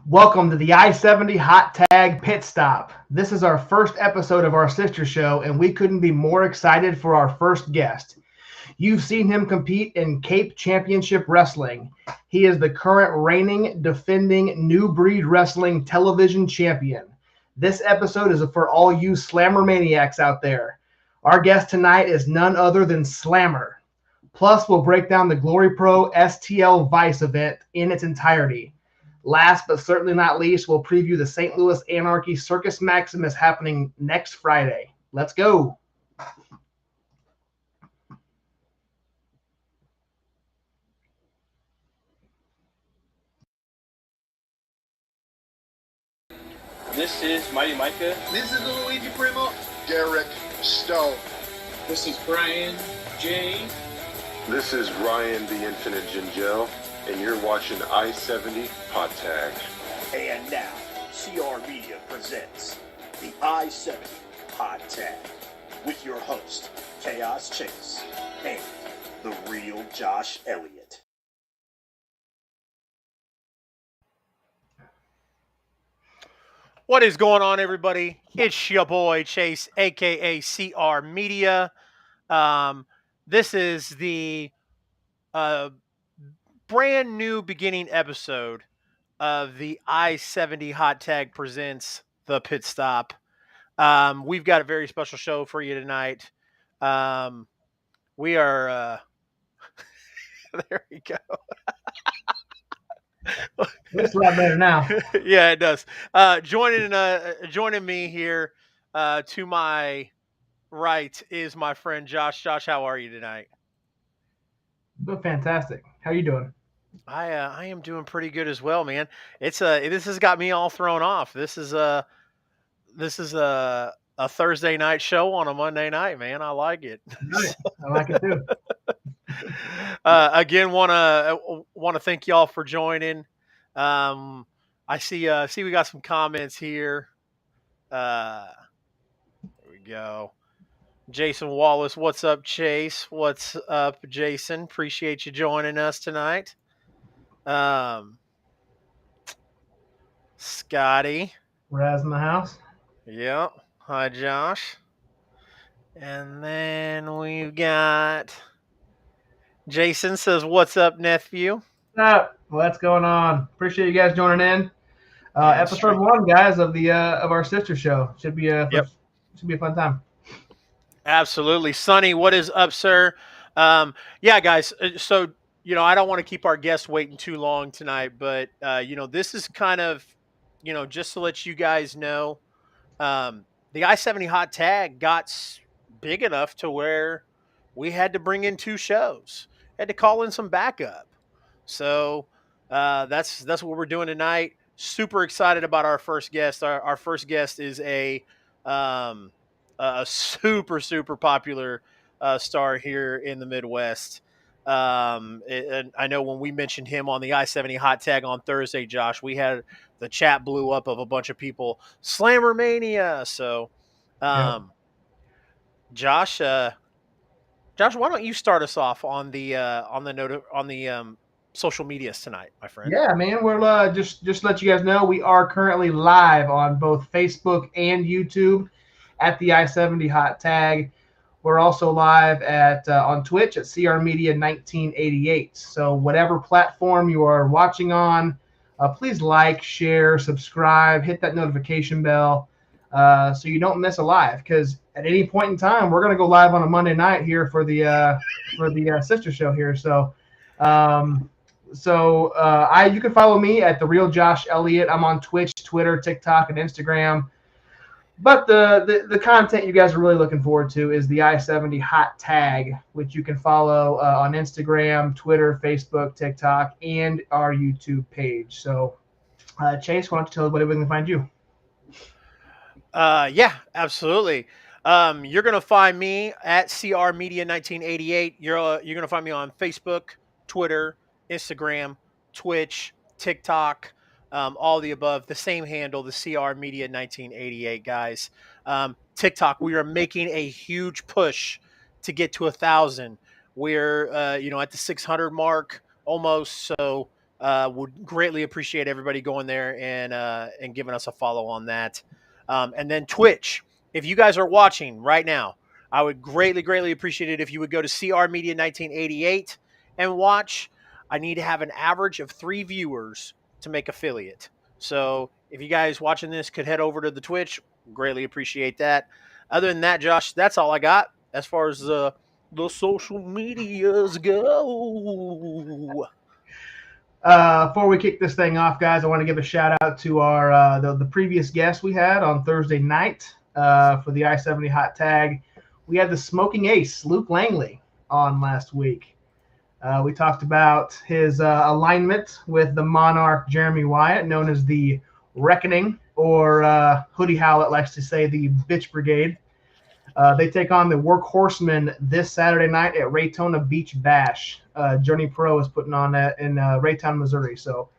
Welcome to the I-70 Hot Tag Pit Stop. This is our first episode of our sister show, and we couldn't be more excited for our first guest. You've seen him compete in Cape Championship Wrestling. He is the current reigning, defending New Breed Wrestling television champion. This episode is for all you Slammer maniacs out there. Our guest tonight is none other than Slammer. Plus, we'll break down the Glory Pro STL Vice event in its entirety. Last but certainly not least, we'll preview the St. Louis Anarchy Circus Maximus happening next Friday. Let's go. This is Mighty Micah. This is Luigi Primo. Derek Stowe. This is Brian J. This is Ryan the Infinite Gingell, and you're watching I-70 Hot Tag. And now, CR Media presents the I-70 Hot Tag with your host, Chaos Chase, and the real Josh Elliott. What is going on, everybody? It's your boy Chase, aka CR Media. This is the brand new beginning episode of the I-70 Hot Tag presents the Pit Stop. We've got a very special show for you tonight. We are there we go. It's a lot better now. Yeah, it does. Joining me here to my right is my friend Josh. Josh, how are you tonight? Doing fantastic. How you doing? I am doing pretty good as well, man. This has got me all thrown off. This is a Thursday night show on a Monday night, man. I like it. I like it too. Again, want to thank y'all for joining. I see we got some comments here. There we go. Jason Wallace, what's up, Chase? What's up, Jason? Appreciate you joining us tonight. Scotty. Raz in the house. Yep. Hi, Josh. And then we've got Jason says, "What's up, nephew?" What's going on? Appreciate you guys joining in. Episode 1, guys, of our sister show. Should be a fun time. Absolutely. Sonny, what is up, sir? Yeah, guys. So, I don't want to keep our guests waiting too long tonight, but, this is kind of, just to let you guys know, the I-70 Hot Tag got big enough to where we had to bring in 2 shows. Had to call in some backup. So that's what we're doing tonight. Super excited about our first guest. Our first guest is a super, super popular star here in the Midwest. And I know when we mentioned him on the I-70 Hot Tag on Thursday, Josh, we had the chat blew up of a bunch of people, Slammer Mania. So, Josh, why don't you start us off on the social medias tonight, my friend? Yeah, man. We'll just to let you guys know, we are currently live on both Facebook and YouTube at the I-70 Hot Tag. We're also live on Twitch at CR Media 1988. So whatever platform you are watching on, please like, share, subscribe, hit that notification bell so you don't miss a live. Because at any point in time, we're going to go live on a Monday night here for the sister show here. So you can follow me at the real Josh Elliott. I'm on Twitch, Twitter, TikTok, and Instagram. But the content you guys are really looking forward to is the I-70 Hot Tag, which you can follow on Instagram, Twitter, Facebook, TikTok, and our YouTube page. So, Chase, why don't you tell everybody where they can find you? Yeah, absolutely. You're going to find me at CR Media 1988. You're going to find me on Facebook, Twitter, Instagram, Twitch, TikTok. All the above, the same handle, the CR Media 1988, guys. TikTok, we are making a huge push to get to 1,000. We're, at the 600 mark almost. So Would greatly appreciate everybody going there and giving us a follow on that. And then Twitch, if you guys are watching right now, I would greatly appreciate it if you would go to CR Media 1988 and watch. I need to have an average of 3 viewers to make affiliate. So if you guys watching this could head over to the Twitch, greatly appreciate that. Other than that, Josh, that's all I got as far as the social medias go. Before we kick this thing off, guys, I want to give a shout out to our the previous guest we had on Thursday night for the I-70 hot tag. We had the smoking ace, Luke Langley, on last week. We talked about his alignment with the Monarch Jeremy Wyatt, known as the Reckoning, or Hoodie Howlett likes to say the Bitch Brigade. They take on the Workhorsemen this Saturday night at Raytona Beach Bash. Journey Pro is putting on that in Raytown, Missouri. So,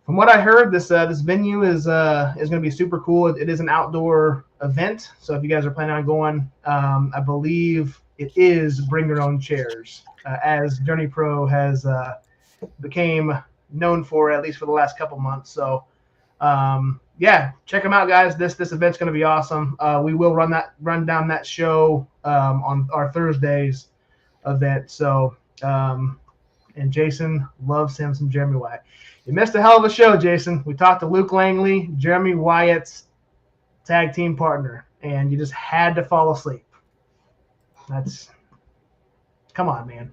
from what I heard, this venue is going to be super cool. It is an outdoor event, so if you guys are planning on going, I believe it is bring your own chairs, as Journey Pro has became known for, at least for the last couple months. So. Yeah, check them out, guys. This event's going to be awesome. We will run down that show on our Thursdays event. So, and Jason loves him some Jeremy Wyatt. You missed a hell of a show, Jason. We talked to Luke Langley, Jeremy Wyatt's tag team partner, and you just had to fall asleep. Come on, man.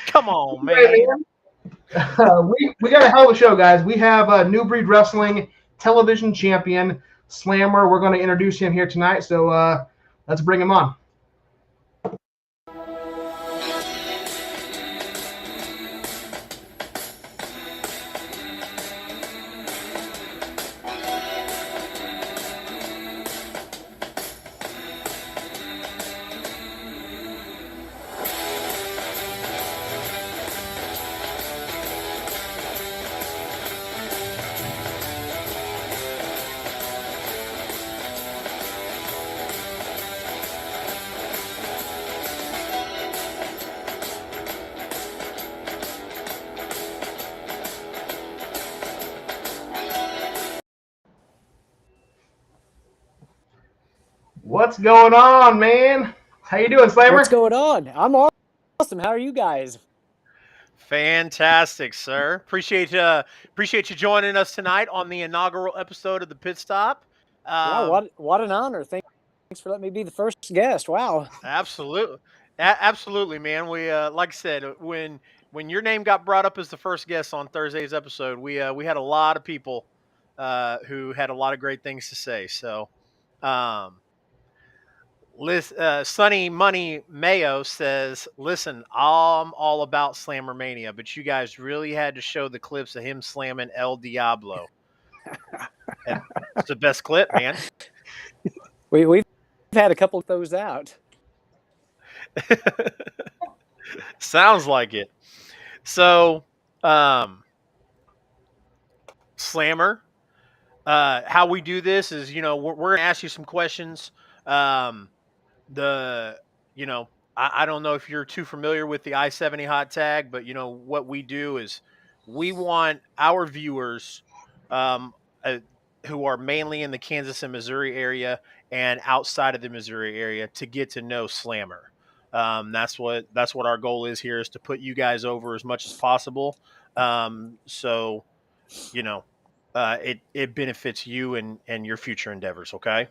Come on, man. We got a hell of a show, guys. We have a New Breed Wrestling television champion, Slammer. We're going to introduce him here tonight, so let's bring him on. What's going on, man? How you doing, Slammer? What's going on? I'm awesome. How are you guys? Fantastic, sir. Appreciate you joining us tonight on the inaugural episode of the Pit Stop. Wow, what an honor. Thanks for letting me be the first guest. Wow. Absolutely. Absolutely, man. We like I said, when your name got brought up as the first guest on Thursday's episode, we had a lot of people who had a lot of great things to say. So Sunny Money Mayo says, listen, I'm all about Slammer Mania, but you guys really had to show the clips of him slamming El Diablo. It's the best clip, man. We've had a couple of those out. Sounds like it. So, Slammer, how we do this is, we're going to ask you some questions. I don't know if you're too familiar with the I-70 hot tag, but what we do is we want our viewers who are mainly in the Kansas and Missouri area and outside of the Missouri area to get to know Slammer. That's what our goal is here, is to put you guys over as much as possible. So it benefits you and your future endeavors. Okay.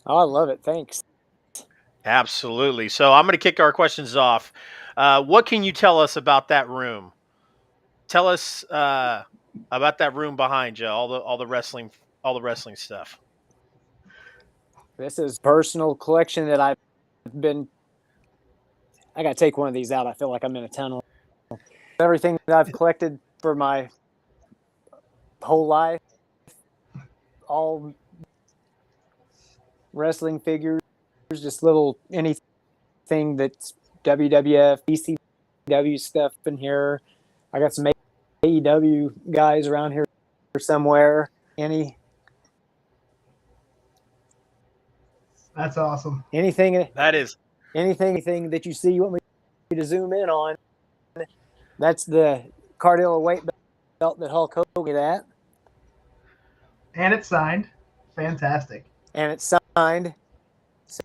Oh, I love it. Thanks. Absolutely. So I'm going to kick our questions off. What can you tell us about that room? Tell us about that room behind you, all the wrestling stuff. This is personal collection that I got to take one of these out. I feel like I'm in a tunnel. Everything that I've collected for my whole life, all wrestling figures, just little anything that's WWF, ECW stuff in here. I got some AEW guys around here somewhere. That's awesome. Anything that you see you want me to zoom in on, that's the Cardillo weight belt that Hulk Hogan at, And it's signed. Fantastic. and it's signed. So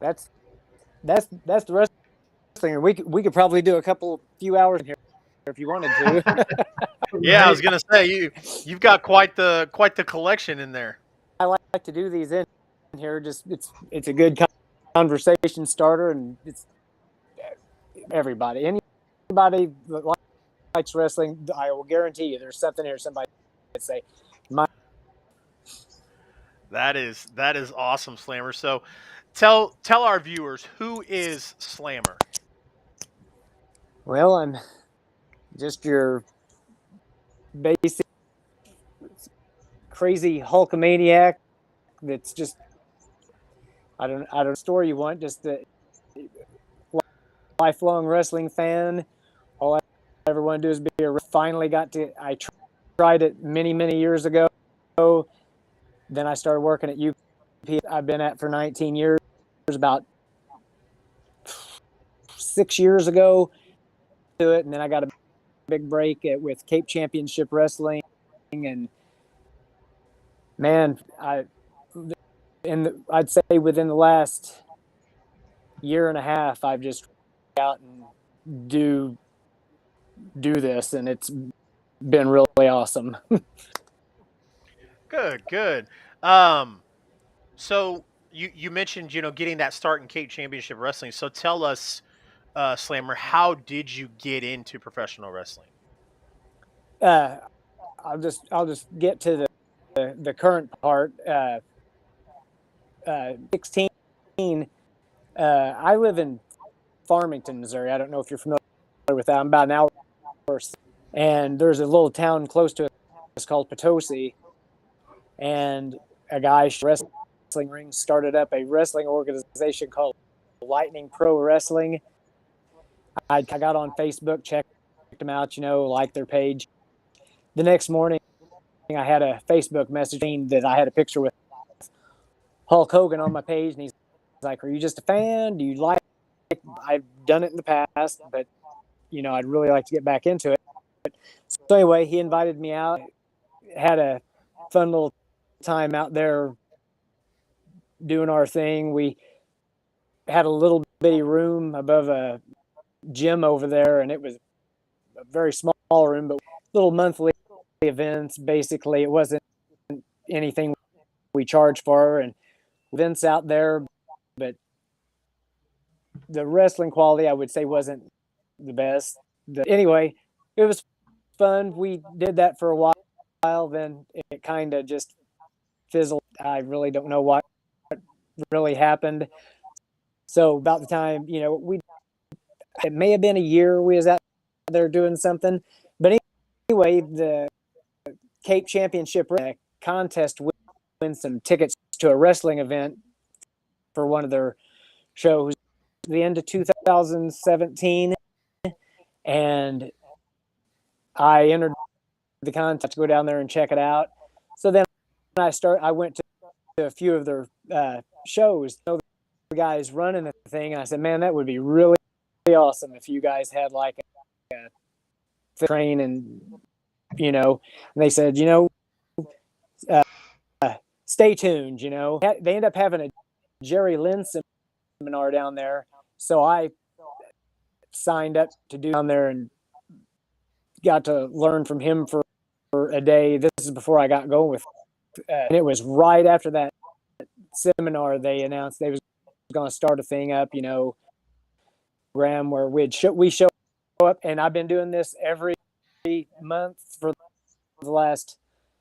that's the wrestling. We could probably do a few hours in here if you wanted to. Yeah, I was gonna say you've got quite the collection in there. I like to do these in here. Just it's a good conversation starter, and it's anybody that likes wrestling. I will guarantee you, there's something here. Somebody would say, That is awesome, Slammer. So tell our viewers, who is Slammer? well, I'm just your basic crazy Hulkamaniac. That's just I don't story you want. Just a lifelong wrestling fan. All I ever want to do is be a. Finally got to. I tried it many years ago. Then I started working at UP. I've been at for 19 years. About 6 years ago to it, and then I got a big break with Cape Championship Wrestling, and man, I'd say within the last year and a half, I've just out and do this, and it's been really awesome. Good. So you mentioned getting that start in Cape Championship Wrestling. So tell us, Slammer, how did you get into professional wrestling? I'll just get to the current part. 16. I live in Farmington, Missouri. I don't know if you're familiar with that. I'm about an hour, and there's a little town close to it. It's called Potosi, and a guy wrestling ring started up a wrestling organization called Lightning Pro Wrestling. I got on Facebook, checked them out, liked their page. The next morning, I had a Facebook message that I had a picture with Hulk Hogan on my page, and he's like, "Are you just a fan? Do you like? I've done it in the past, but I'd really like to get back into it." So anyway, he invited me out. Had a fun little time out there doing our thing. We had a little bitty room above a gym over there, and it was a very small room, but little monthly events. Basically, it wasn't anything we charged for, and events out there, but the wrestling quality, I would say, wasn't the best. Anyway, it was fun. We did that for a while. Then it kind of just fizzled. I really don't know what really happened. So about the time, it may have been a year we was out there doing something. But anyway, the Cape Championship contest win some tickets to a wrestling event for one of their shows at the end of 2017, and I entered the contest to go down there and check it out. So then I went to a few of their shows. The guys running the thing, and I said, "Man, that would be really awesome if you guys had like a train." And and they said, stay tuned. They end up having a Jerry Lynn seminar down there, so I signed up to do down there and got to learn from him for a day. This is before I got going with, and it was right after that seminar they announced they was going to start a thing up, program where we show up, and I've been doing this every month for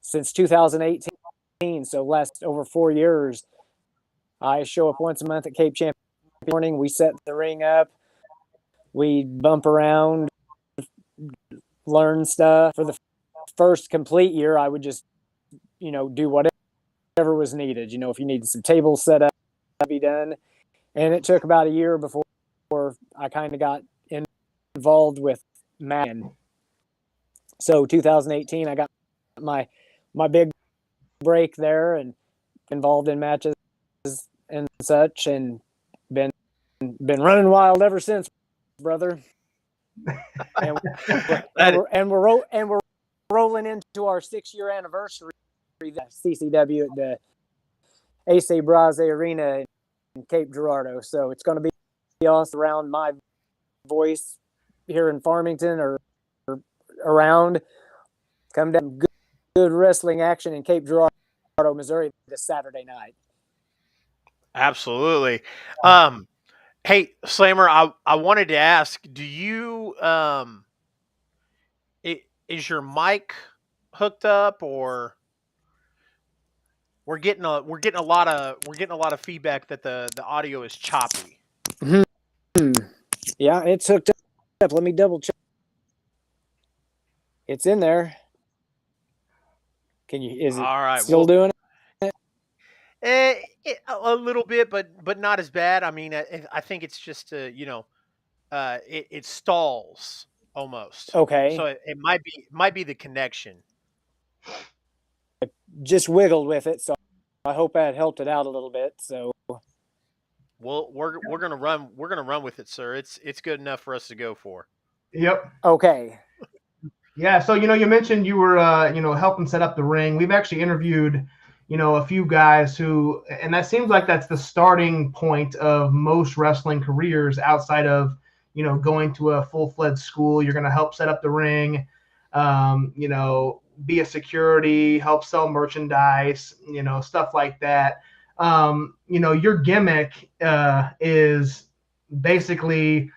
since 2018, so last over 4 years. I show up once a month at Cape Champion morning. We set the ring up, we bump around, learn stuff. For the first complete year, I would just do whatever was needed. If you needed some tables set up, that'd be done. And it took about a year before I kind of got involved with Madden. So 2018, I got my big break there and involved in matches and such, and been running wild ever since, brother. and we're rolling into our 6-year anniversary. The CCW at the AC Braze Arena in Cape Girardeau. So it's going to be awesome around my voice here in Farmington or around. Come down, good wrestling action in Cape Girardeau, Missouri this Saturday night. Absolutely. Hey, Slammer, I wanted to ask, do you is your mic hooked up, or we're getting a lot of feedback that the audio is choppy. Yeah, it's hooked up. Let me double check. It's in there. Is it All right, still doing it? A little bit, but not as bad. I mean, I think it's just it stalls almost. Okay. So it might be the connection. Just wiggled with it, so I hope that helped it out a little bit. So Well, we're gonna run with it, sir. It's good enough for us to go for. Yep. Okay. Yeah. So you mentioned you were helping set up the ring. We've actually interviewed a few guys who, and that seems like that's the starting point of most wrestling careers outside of going to a full-fledged school. You're going to help set up the ring, be a security, help sell merchandise, stuff like that. Your gimmick is basically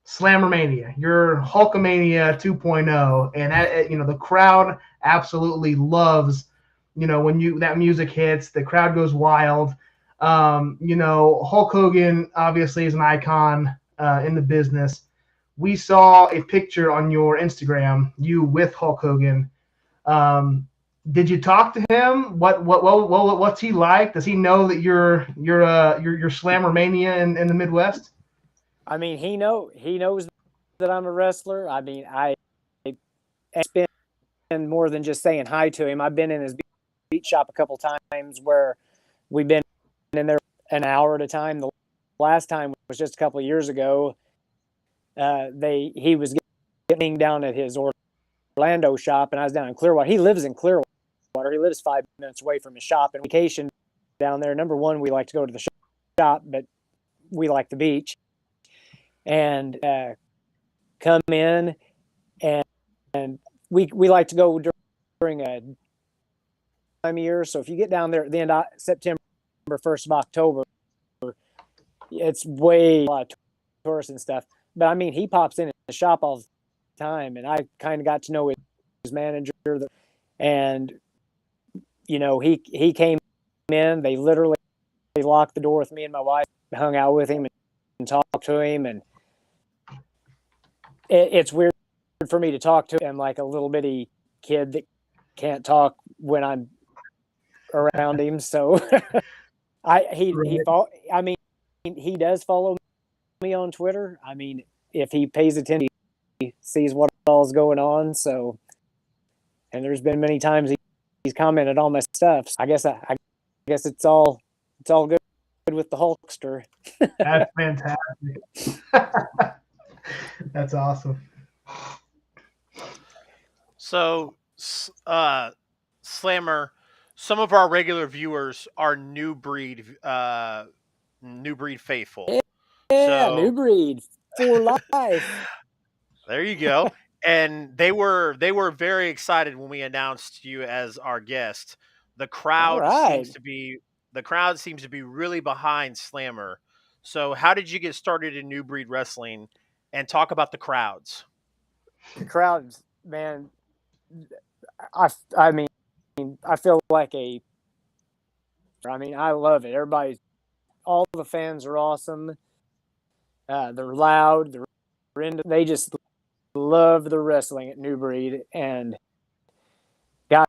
Slammermania. You're Hulkamania 2.0, and that, the crowd absolutely loves. When that music hits, the crowd goes wild. Hulk Hogan obviously is an icon in the business. We saw a picture on your Instagram, you with Hulk Hogan. Did you talk to him? What's he like? Does he know that you're Slammermania in the Midwest? I mean, he knows that I'm a wrestler. I mean, I spend more than just saying hi to him. I've been in his beat shop a couple times where we've been in there an hour at a time. The last time was just a couple of years ago. He was getting down at his Orlando shop, and I was down in Clearwater. He lives in Clearwater. He lives 5 minutes away from his shop, and vacation down there. Number one, we like to go to the shop, but we like the beach. And come in, and we like to go during a time of year. So if you get down there at the end of September, 1st of October, it's way a lot of tourists and stuff. But I mean, he pops in the shop all the time, and I kind of got to know his manager, and he came in. They literally locked the door with me and my wife, hung out with him and talked to him, and it's weird for me to talk to him like a little bitty kid that can't talk when I'm around him. So he does follow me on Twitter. I mean, if he pays attention, he sees what all's going on. So, and there's been many times he's commented on my stuff. So I guess it's all good with the Hulkster. That's fantastic. That's awesome. So, Slammer, some of our regular viewers are new breed faithful. Yeah, so, new breed for life. There you go. And they were very excited when we announced you as our guest. The crowd seems to be really behind Slammer. So, how did you get started in New Breed Wrestling? And talk about the crowds. The crowds, man. I mean, I feel like I love it. All the fans are awesome. They're loud. They just love the wrestling at New Breed, and gosh,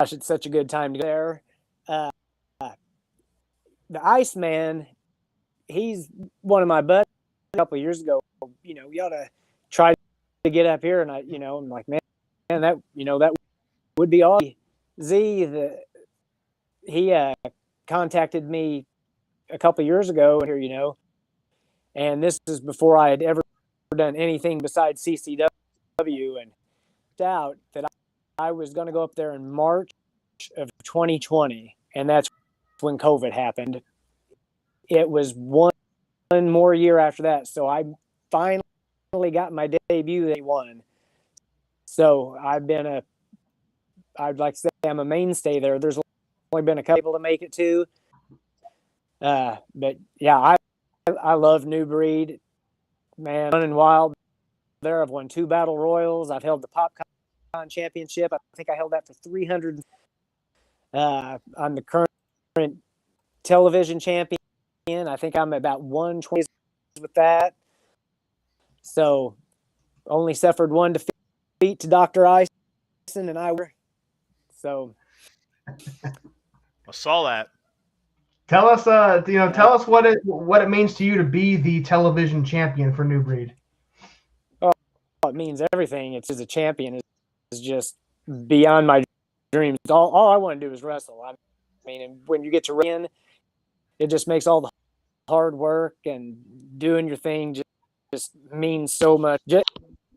it's such a good time to go there. The Iceman, he's one of my buddies. A couple of years ago, you ought to try to get up here, and I'm like, man, that would be awesome. He contacted me a couple of years ago here, and this is before I had ever done anything besides CCW, and out that I was going to go up there in March of 2020, and that's when COVID happened. It was one more year after that, so I finally got my debut that won. So I'd like to say I'm a mainstay there. There's only been a couple people to make it to, but yeah, I love New Breed, man. Running wild there. I've won 2 battle royals. I've held the PopCon championship. I think I held that for 300. I'm the current television champion. I think I'm about 120 with that. So only suffered 1 defeat to Dr. Ison and I were. So I saw that. Tell us, tell us what it means to you to be the television champion for New Breed. Oh, it means everything. It's as a champion is just beyond my dreams. All I want to do is wrestle. I mean, and when you get to win, it just makes all the hard work and doing your thing just means so much.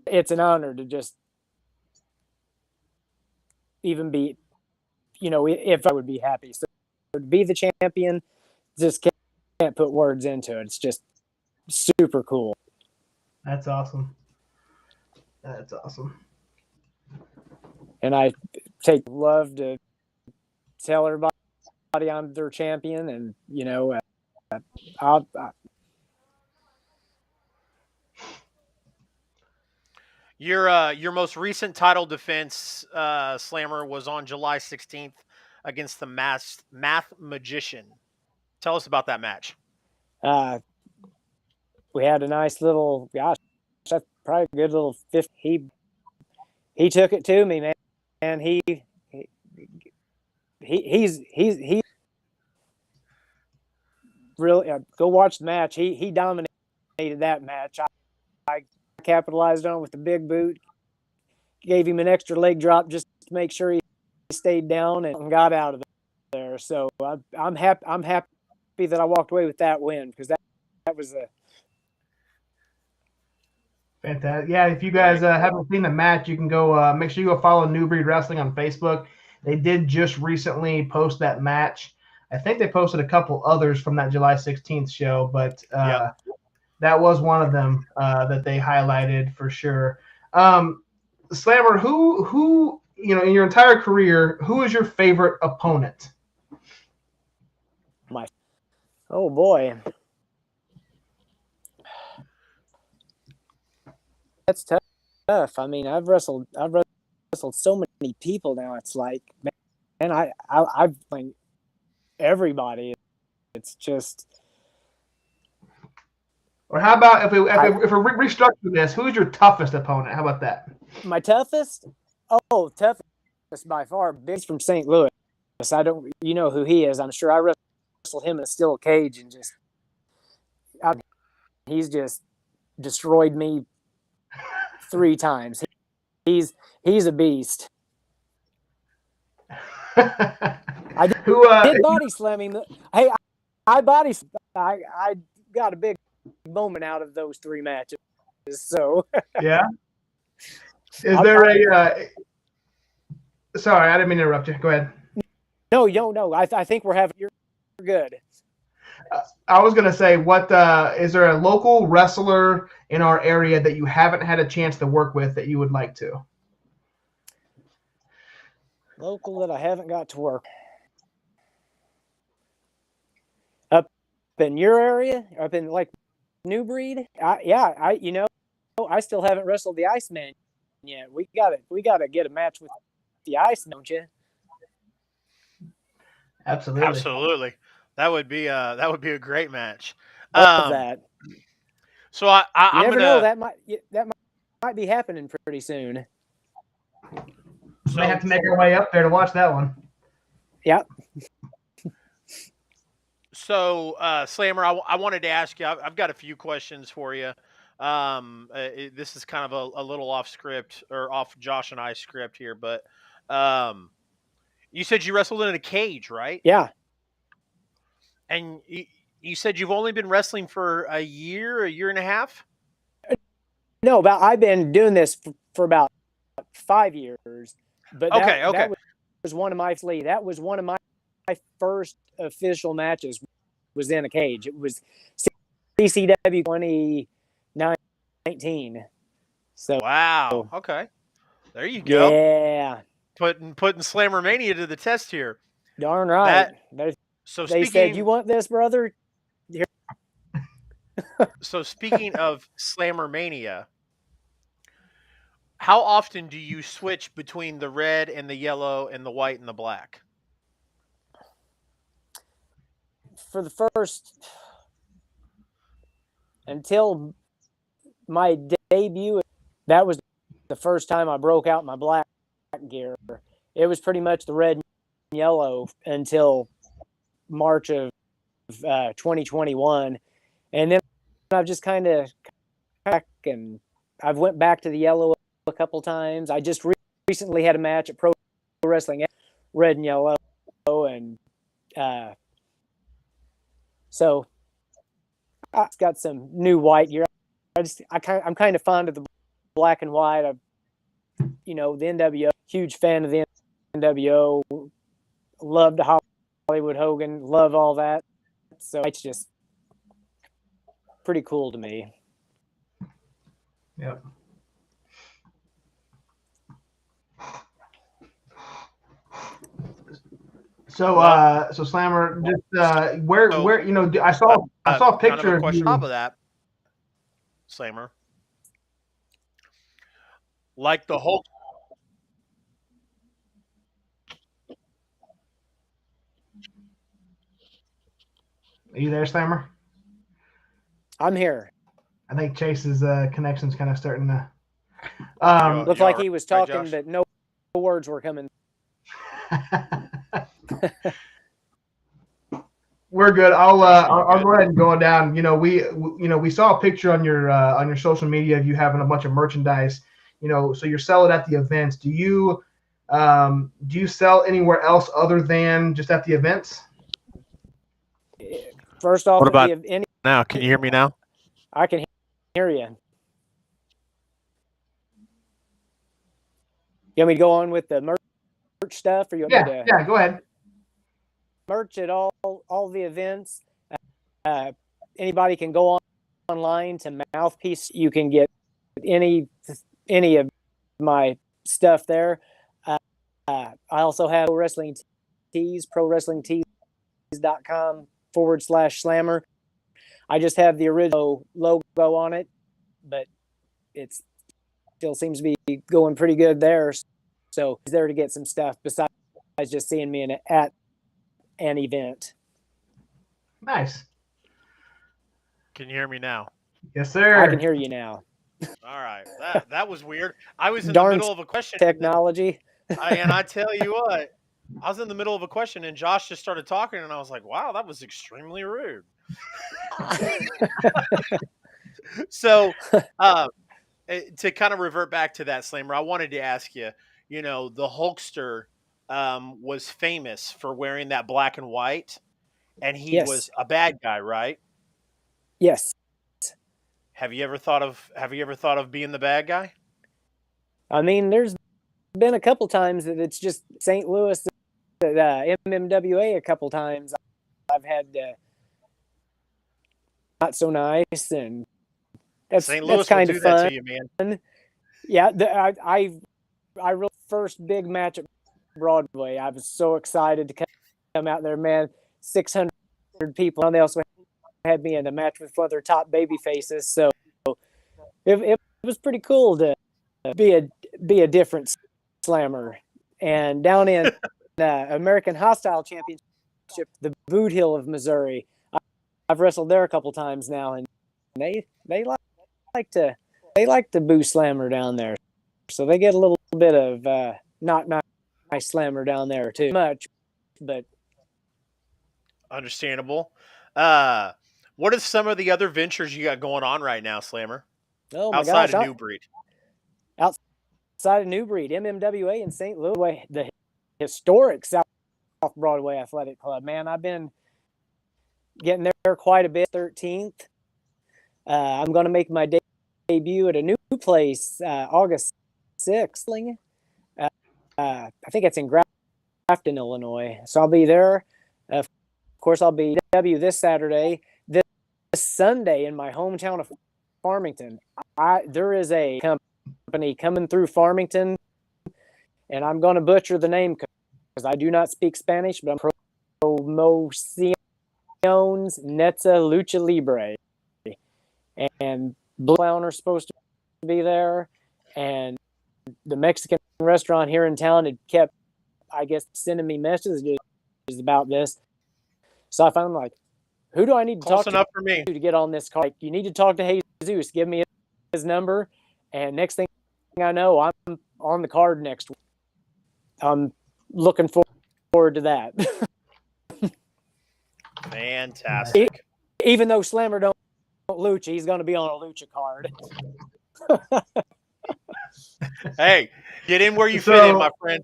It's an honor to just even be, if I would be happy. So to be the champion, just can't put words into it. It's just super cool. That's awesome. That's awesome. And I love to tell everybody I'm their champion, and Your most recent title defense, Slammer, was on July 16th against the Math Magician. Tell us about that match. We had a nice little, that's probably a good little 50. He took it to me, man. And he's really go watch the match. He dominated that match. I capitalized on it with the big boot. Gave him an extra leg drop just to make sure he stayed down and got out of there. So I'm happy. I'm happy that I walked away with that win, because that was a fantastic. Yeah, if you guys haven't seen the match, you can go make sure you go follow New Breed Wrestling on Facebook. They did just recently post that match. I think they posted a couple others from that July 16th show, but that was one of them that they highlighted for sure. Slammer, who in your entire career, who is your favorite opponent? Oh boy, that's tough. I mean, I've wrestled so many people now. It's like, man, I've like everybody. It's just. Or how about if we restructure this? Who's your toughest opponent? How about that? My toughest? Oh, toughest by far. Big's from St. Louis. I don't, who he is. I'm sure I wrestled him in a steel cage and he's just destroyed me 3 times. He's a beast. I did body slam him. Hey, I got a big moment out of those 3 matches. So yeah. Is there a? Sorry, I didn't mean to interrupt you. Go ahead. No. I think you're good. I was gonna say, what is there a local wrestler in our area that you haven't had a chance to work with that you would like to? Local that I haven't got to work. Up in your area? Up in like New Breed? I still haven't wrestled the Iceman yet. We gotta get a match with the Iceman, don't you? Absolutely. That would be a great match. That. So I'm never gonna know, that might be happening pretty soon. So, may have to make our way up there to watch that one. Yep. So, Slammer, I wanted to ask you. I've got a few questions for you. This is kind of a little off script, or off Josh and I script here, but you said you wrestled in a cage, right? Yeah. And you said you've only been wrestling for a year and a half? No, but I've been doing this for about 5 years. But that was one of my first official matches was in a cage. It was CCW 2019. So wow. Okay. There you go. Yeah. Putting Slammer Mania to the test here. Darn right. They said, "You want this, brother?" Here. So speaking of Slammer Mania, how often do you switch between the red and the yellow and the white and the black? For the first, until my debut, that was the first time I broke out my black gear. It was pretty much the red and yellow until March of 2021, and then I've just kind of and I've went back to the yellow a couple times. I just recently had a match at Pro Wrestling red and yellow, and so I've got some new white gear. I'm kind of fond of the black and white. The NWO, huge fan of the NWO. Loved Hollywood Hogan, love all that. So it's just pretty cool to me. Yep. So, so Slammer, just where I saw a picture kind of a question of that, Slammer. Like the whole. Are you there, Slammer? I'm here. I think Chase's connection's kind of starting to. Looked like he was talking, but no words were coming. We're good. I'll go ahead and go down. We saw a picture on your social media of you having a bunch of merchandise. So you're selling at the events. Do you sell anywhere else other than just at the events? First off, what about now? Can you hear me now? I can hear you. You want me to go on with the merch stuff, or you want me to? Yeah, go ahead. Merch at all the events. Anybody can go online to Mouthpiece. You can get any of my stuff there. I also have Pro Wrestling Tees, ProWrestlingTees.com/Slammer. I just have the original logo on it, but it still seems to be going pretty good there. So he's there to get some stuff besides just seeing me at an event. Nice. Can you hear me now? Yes, sir. I can hear you now. All right. That was weird. I was in the middle of a question. Technology. And I tell you what, I was in the middle of a question and Josh just started talking and I was like, wow, that was extremely rude. So to kind of revert back to that, Slammer, I wanted to ask you, the Hulkster was famous for wearing that black and white, and he was a bad guy, right? Yes. Have you ever thought of being the bad guy? I mean, there's been a couple times that it's just St. Louis, MMWA a couple times. I've had not so nice, and that's kind of fun. To you, man. Yeah, I really first big match at Broadway. I was so excited to come out there, man. 600 people, and they also had me in a match with one of their top baby faces. So it was pretty cool to be a different Slammer. And down in American Hostile Championship, the Boot Hill of Missouri, I've wrestled there a couple times now, and they like to boo Slammer down there, so they get a little bit of not nice Slammer down there too much, but understandable. What are some of the other ventures you got going on right now, Slammer? Oh my outside gosh, of New Breed. Outside of New Breed, MMWA in St. Louis, the historic South Broadway Athletic Club. Man, I've been getting there quite a bit. 13th. I'm going to make my debut at a new place August 6th. I think it's in Grafton, Illinois. So I'll be there. Of course, I'll be W this Saturday. This Sunday in my hometown of Farmington, there is a company coming through Farmington, and I'm going to butcher the name because I do not speak Spanish, but I'm Promociones Netza Lucha Libre. And Blue Clown are supposed to be there, and the Mexican restaurant here in town had kept, I guess, sending me messages about this. So I found, like, who do I need to Close talk enough for me to get on this call? Like, you need to talk to Jesus. Give me his number, and next thing I know, I'm on the card next week. I'm looking forward to that. Fantastic. Even though Slammer don't lucha, he's going to be on a lucha card. Hey, get in where you fit in, my friend.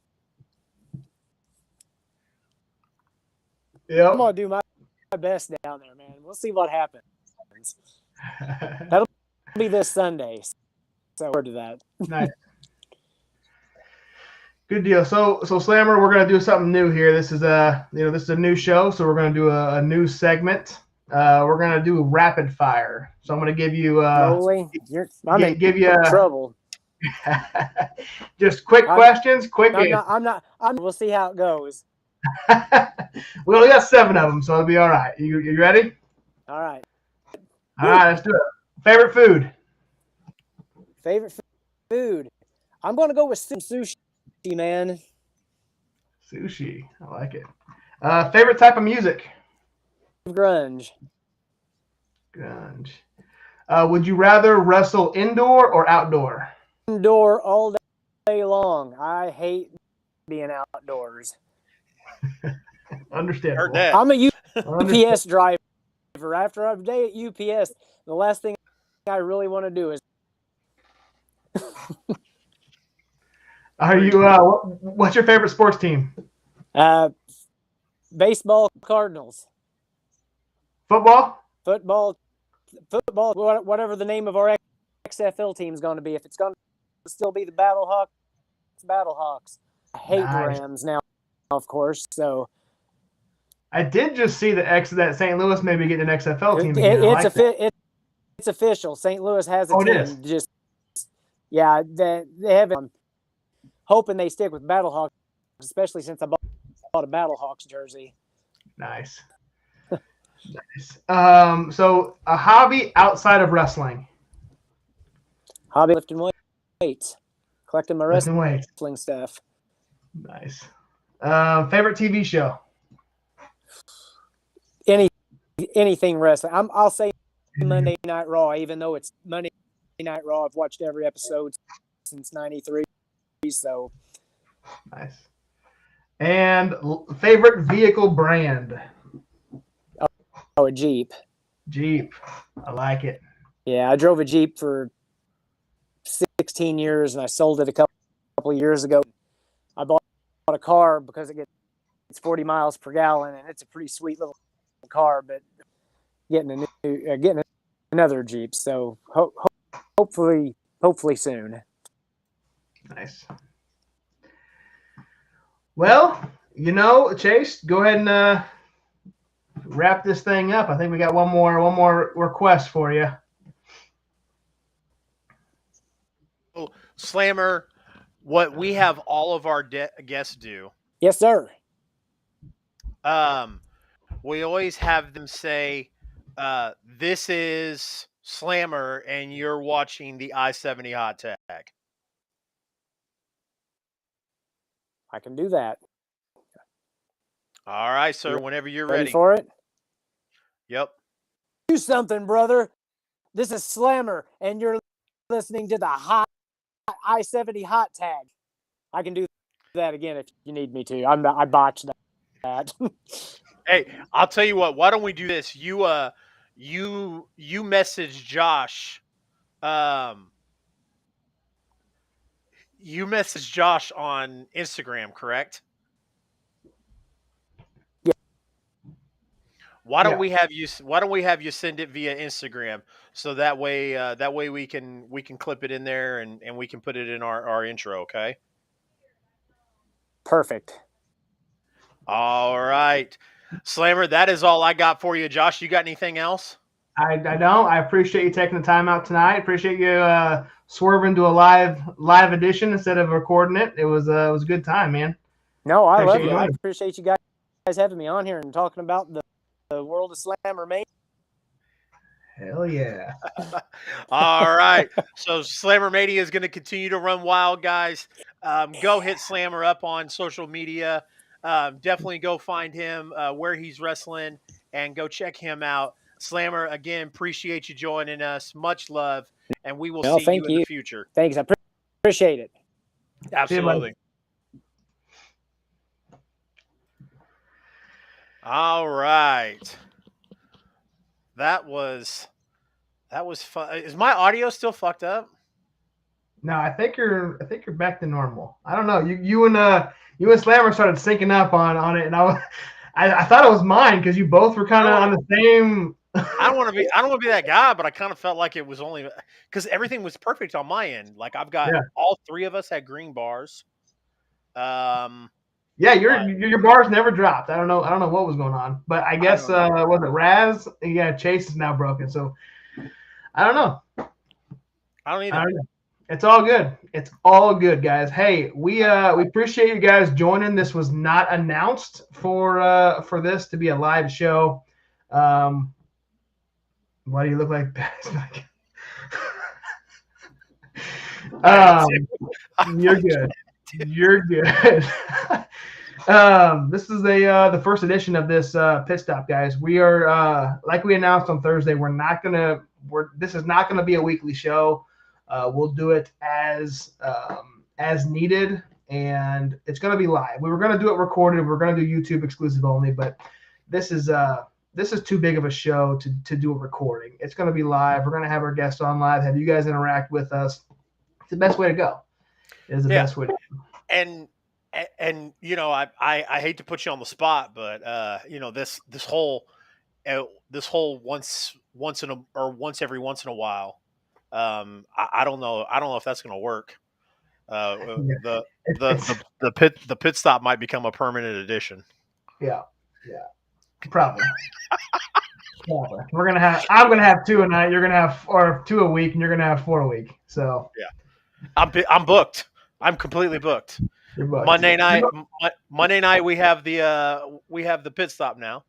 I'm going to do my best down there, man. We'll see what happens. That'll be this Sunday. So forward to that. Nice. Good deal. So Slammer, we're gonna do something new here. This is a new show, so we're gonna do a new segment. We're gonna do rapid fire. So I'm gonna give you I'm in trouble. Just quick questions, quick. We'll see how it goes. We only got 7 of them, so it'll be all right. You ready? All right. All right, let's do it. Favorite food? Favorite food? I'm going to go with some sushi, man. Sushi. I like it. Favorite type of music? Grunge. Grunge. Would you rather wrestle indoor or outdoor? Indoor all day long. I hate being outdoors. Understandable. Heard that. I'm a UPS driver. After a day at UPS, the last thing I really want to do is. Are you? What's your favorite sports team? Baseball, Cardinals. Football, whatever the name of our XFL team is going to be. If it's going to still be the Battlehawks, it's Battlehawks. I hate the Rams now, of course. So I did just see that St. Louis maybe getting an XFL team again. It's official. St. Louis has a team. It is. Just they have. I'm hoping they stick with Battlehawks, especially since I bought a Battlehawks jersey. Nice. Nice. So a hobby outside of wrestling. Hobby lifting weights, collecting my Wrestling stuff. Nice. Favorite TV show? Anything wrestling. I'll say Monday Night Raw, even though it's Monday Night Raw. I've watched every episode since '93. So nice. And favorite vehicle brand? Oh, a Jeep. Jeep. I like it. Yeah, I drove a Jeep for 16 years, and I sold it a couple of years ago. I bought a car because it gets 40 miles per gallon, and it's a pretty sweet little car. But getting another Jeep, so hopefully soon. Nice. Well, Chase, go ahead and wrap this thing up. I think we got one more request for you. Slammer, what we have all of our guests do. Yes, sir. We always have them say, "This is Slammer, and you're watching the I-70 Hot Tag." I can do that. All right, sir. Whenever you're ready for it. Yep. Do something, brother. This is Slammer, and you're listening to the I-70 Hot Tag. I can do that again if you need me to. I botched that. Hey, I'll tell you what. Why don't we do this? You message Josh. You message Josh on Instagram, correct? Yeah. Why don't Yeah. we have you send it via Instagram so that way we can clip it in there and we can put it in our intro, okay? Perfect. All right. Slammer, that is all I got for you. Josh, you got anything else? I don't. I appreciate you taking the time out tonight. Appreciate you swerving to a live edition instead of recording it. It was a good time, man. No, I love Appreciate it. you I joining. appreciate you guys having me on here and talking about the world of Slammer Mania. Hell yeah. All right. So Slammer Mania is going to continue to run wild, guys. Go hit Slammer up on social media. Definitely go find him where he's wrestling and go check him out. Slammer, again, appreciate you joining us. Much love, and we will No, see you thank in the you. future. Thanks. I appreciate it. Absolutely. All right. That was fun. Is my audio still fucked up? No, I think you're back to normal. I don't know. You and Slammer started syncing up on it, and I thought it was mine because you both were kind of on the same. I don't want to be that guy, but I kind of felt like it was only because everything was perfect on my end. Like I've got all three of us had green bars. Yeah, your bars never dropped. I don't know what was going on, but I guess was it Raz? Yeah, Chase is now broken. So I don't know. I don't either. It's all good. It's all good, guys. Hey, we appreciate you guys joining. This was not announced for this to be a live show. Why do you look like that? You're good. You're good. This is the first edition of this pit stop, guys. We are like we announced on Thursday. This is not gonna be a weekly show. We'll do it as needed, and it's gonna be live. We were gonna do it recorded. We're gonna do YouTube exclusive only, but this is too big of a show to do a recording. It's gonna be live. We're gonna have our guests on live. Have you guys interact with us. It's the best way to go. It is the best way to go. And you know, I hate to put you on the spot, but you know, this whole once every once in a while, I don't know if that's going to work. The pit stop might become a permanent addition. Yeah, probably. I'm gonna have 2 a night. You're gonna have or 2 a week, and you're gonna have 4 a week. So yeah, I'm booked. I'm completely booked. Monday night we have the pit stop now.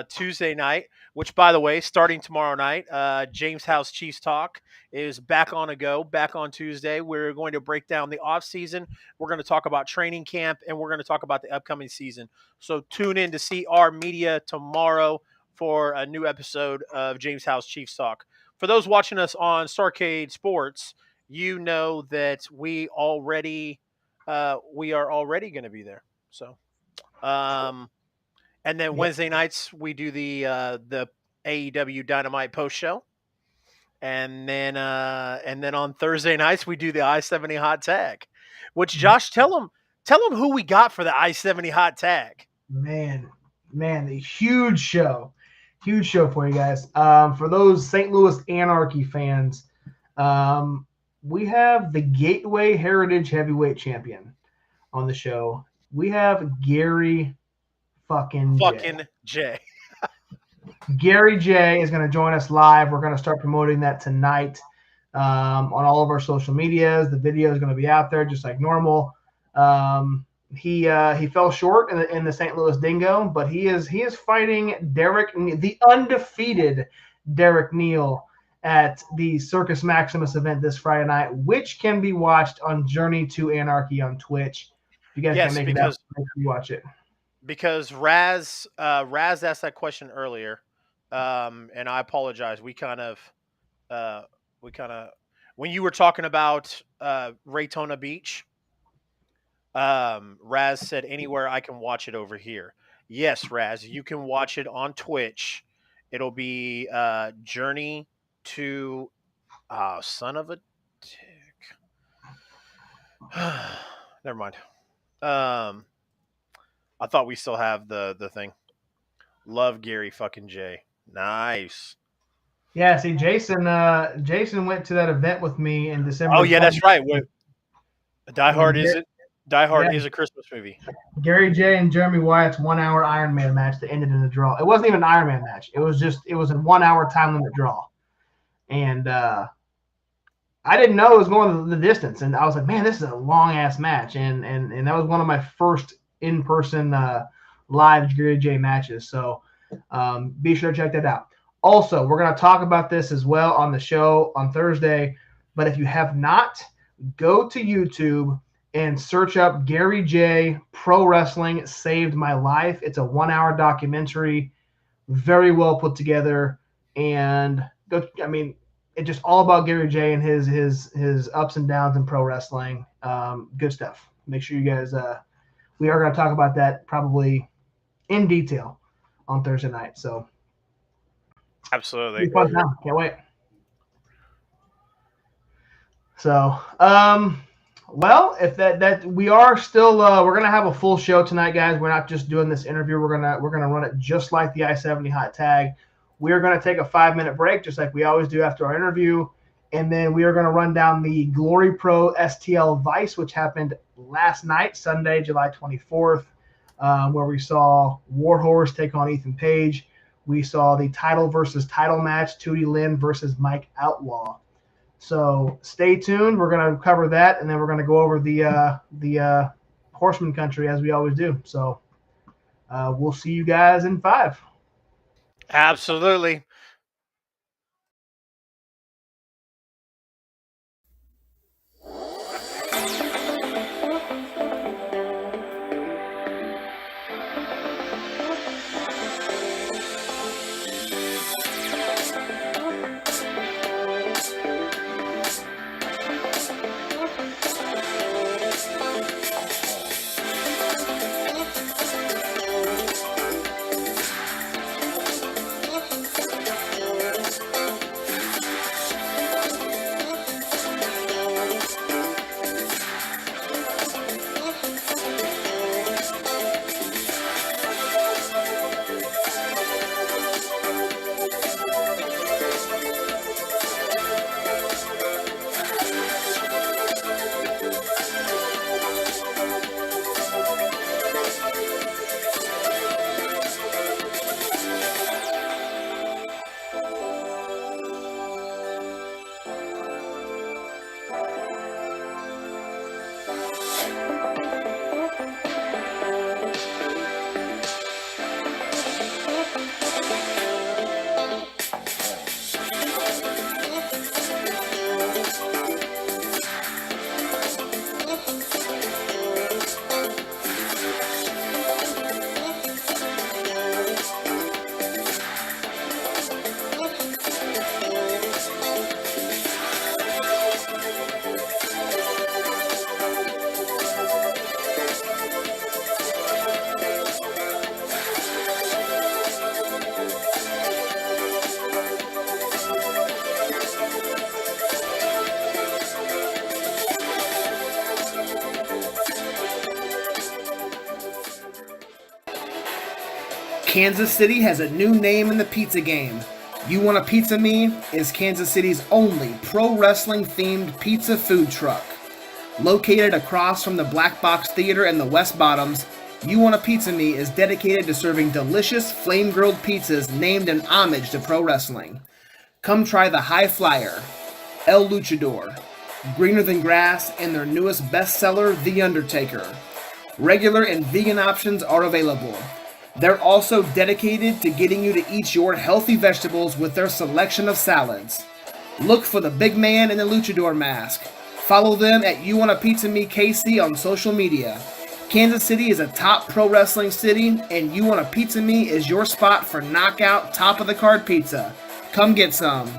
Tuesday night, which by the way, starting tomorrow night, James House Chiefs Talk is back on back on Tuesday. We're going to break down the off season. We're going to talk about training camp, and we're going to talk about the upcoming season. So tune in to see our media tomorrow for a new episode of James House Chiefs Talk. For those watching us on Starcade Sports, you know that we are already going to be there. So, and then Wednesday nights we do the AEW Dynamite post show, and then on Thursday nights we do the I-70 hot tag. Which Josh, tell them who we got for the I-70 hot tag. Man, the huge show for you guys. For those St. Louis Anarchy fans, we have the Gateway Heritage Heavyweight Champion on the show. We have Gary fucking J. Gary J is going to join us live. We're going to start promoting that tonight on all of our social medias. The video is going to be out there just like normal. He fell short in the St. Louis Dingo, but he is fighting the undefeated Derek Neal at the Circus Maximus event this Friday night, which can be watched on Journey to Anarchy on Twitch. If you guys can make it out, make sure you watch it. Because Raz asked that question earlier, and I apologize. We kind of when you were talking about Raytona Beach, Raz said anywhere I can watch it over here. Yes, Raz, you can watch it on Twitch. It'll be Journey to son of a tick. Never mind. I thought we still have the thing. Love Gary fucking J. Nice. Yeah, see, Jason went to that event with me in December. Oh yeah, that's right. Die Hard And is it? Die Hard yeah. is a Christmas movie. Gary J and Jeremy Wyatt's 1 hour Iron Man match that ended in a draw. It wasn't even an Iron Man match. It was a 1 hour time limit draw. And I didn't know it was going the distance. And I was like, man, this is a long ass match. And that was one of my first in person live Gary J matches. So be sure to check that out. Also, we're going to talk about this as well on the show on Thursday. But if you have not, go to YouTube and search up Gary J Pro Wrestling Saved My Life. It's a 1 hour documentary, very well put together, and it's just all about Gary J and his ups and downs in pro wrestling. Good stuff. Make sure you guys. We are going to talk about that probably in detail on Thursday night. So absolutely fun time. Can't wait. So well, if that we are still we're gonna have a full show tonight, guys. We're not just doing this interview. We're gonna run it just like the I-70 hot tag. We are gonna take a 5-minute break, just like we always do after our interview, and then we are gonna run down the Glory Pro STL Vice, which happened last night, Sunday, July 24th, where we saw Warhorse take on Ethan Page. We saw the title versus title match, Tootie Lynn versus Mike Outlaw. So stay tuned. We're going to cover that, and then we're going to go over the Horseman Country as we always do. So we'll see you guys in 5. absolutely. Kansas City has a new name in the pizza game. You Want a Pizza Me is Kansas City's only pro wrestling themed pizza food truck. Located across from the Black Box Theater and the West Bottoms, You Want a Pizza Me is dedicated to serving delicious flame-grilled pizzas named in homage to pro wrestling. Come try the High Flyer, El Luchador, Greener Than Grass, and their newest bestseller, The Undertaker. Regular and vegan options are available. They're also dedicated to getting you to eat your healthy vegetables with their selection of salads. Look for the big man in the luchador mask. Follow them at You Want a Pizza Me KC on social media. Kansas City is a top pro wrestling city, and You Want a Pizza Me is your spot for knockout top of the card pizza. Come get some.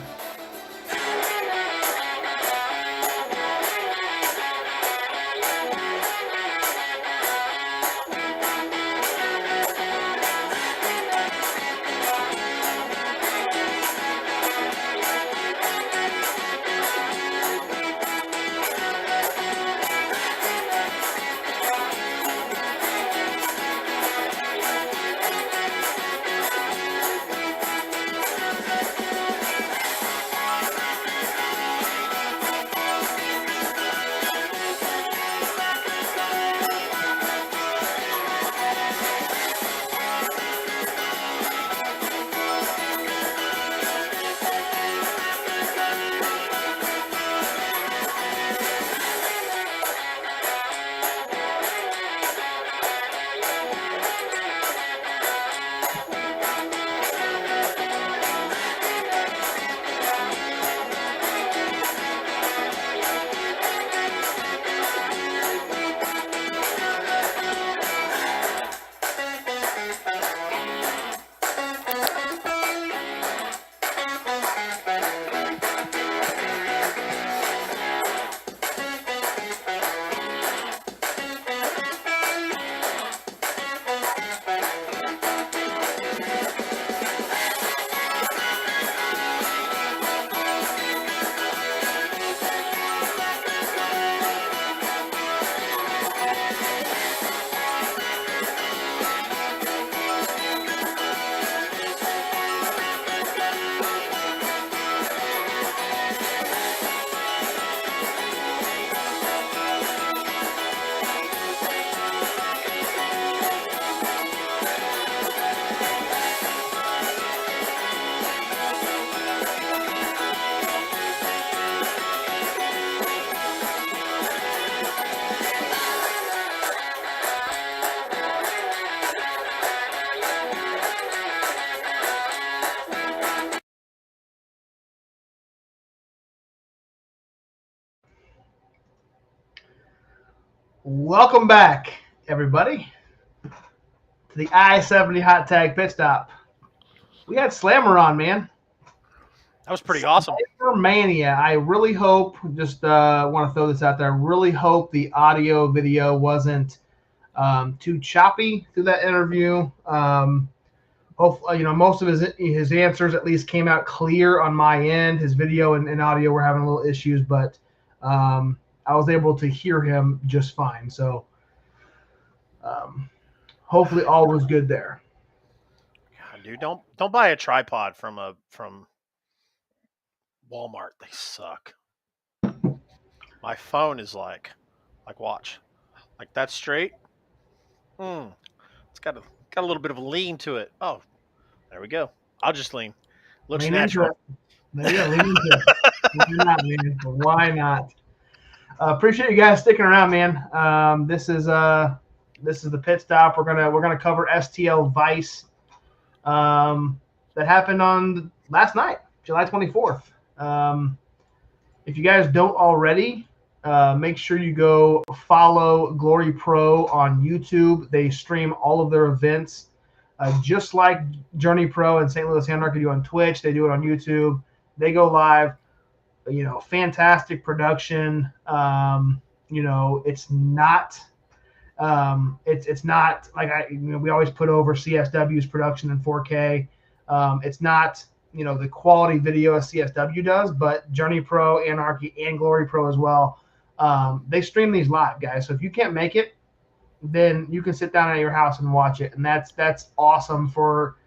Welcome back, everybody, to the I-70 Hot Tag Pit Stop. We had Slammer on, man. That was pretty awesome. Slammer Mania. I really hope, just want to throw this out there, I really hope the audio video wasn't too choppy through that interview. Hopefully, most of his answers at least came out clear on my end. His video and audio were having a little issues, but I was able to hear him just fine. So hopefully all was good there. God, dude, don't buy a tripod from Walmart. They suck. My phone is like watch, like that's straight. It's got a little bit of a lean to it. Oh, there we go. I'll just lean. Looks Lean natural. into it. There you go. Lean into it. Why not, man? Why not? Appreciate you guys sticking around, man. This is the pit stop. We're gonna cover STL Vice that happened on last night, July 24th. If you guys don't already, make sure you go follow Glory Pro on YouTube. They stream all of their events, just like Journey Pro and St. Louis Anarchy do on Twitch. They do it on YouTube. They go live. Fantastic production. It's not. It's not like we always put over CSW's production in 4K. It's not the quality video as CSW does, but Journey Pro, Anarchy, and Glory Pro as well. They stream these live, guys. So if you can't make it, then you can sit down at your house and watch it, and that's awesome for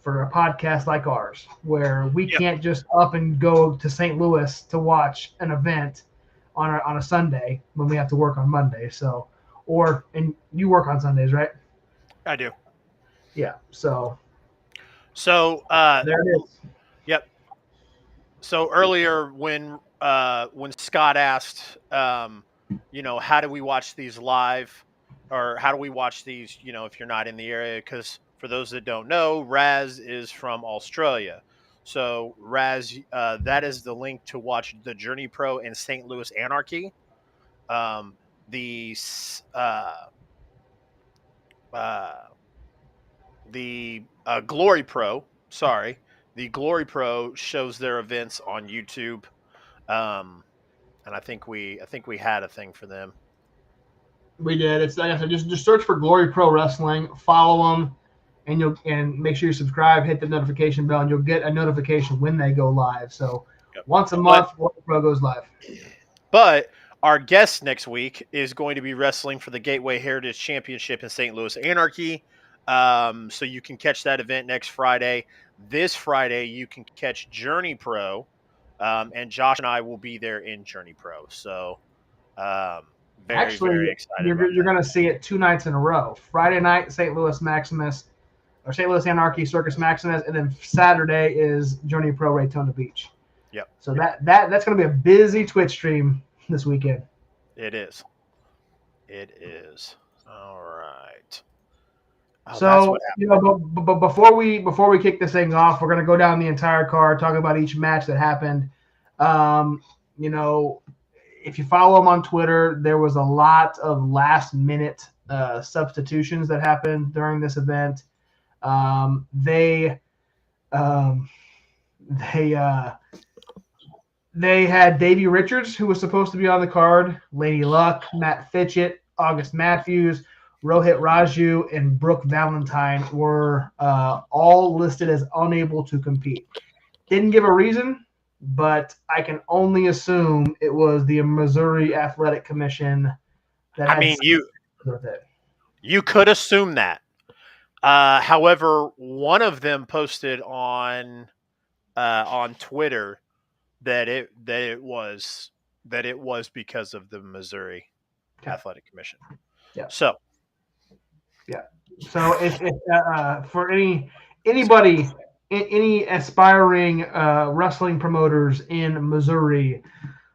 a podcast like ours, where we can't just up and go to St. Louis to watch an event on a Sunday when we have to work on Monday. So, and you work on Sundays, right? I do. Yeah. So there it is. Yep. So earlier when Scott asked, how do we watch these live, or how do we watch these, if you're not in the area? Because for those that don't know, Raz is from Australia. So Raz, that is the link to watch the Journey Pro and St. Louis Anarchy. The Glory Pro, the Glory Pro shows their events on YouTube. And I think we had a thing for them. We did. It's like I said, just search for Glory Pro Wrestling, follow them, and make sure you subscribe, hit the notification bell, and you'll get a notification when they go live. So once a month, Glory Pro goes live. But our guest next week is going to be wrestling for the Gateway Heritage Championship in St. Louis Anarchy. So you can catch that event next Friday. This Friday, you can catch Journey Pro. And Josh and I will be there in Journey Pro. So very excited. You're going to see it 2 nights in a row. Friday night, St. Louis Maximus, or St. Louis Anarchy Circus Maximus, and then Saturday is Journey Pro Daytona Beach. Yep. So that's going to be a busy Twitch stream this weekend. It is. All right. So but before we kick this thing off, we're gonna go down the entire card, talk about each match that happened. If you follow them on Twitter, there was a lot of last minute substitutions that happened during this event. They had Davey Richards, who was supposed to be on the card, Lady Luck, Matt Fitchett, August Matthews, Rohit Raju, and Brooke Valentine were all listed as unable to compete. Didn't give a reason, but I can only assume it was the Missouri Athletic Commission that you could assume that. However, one of them posted on Twitter that it was because of the Missouri Athletic Commission. Yeah. So if for anybody, any aspiring wrestling promoters in Missouri,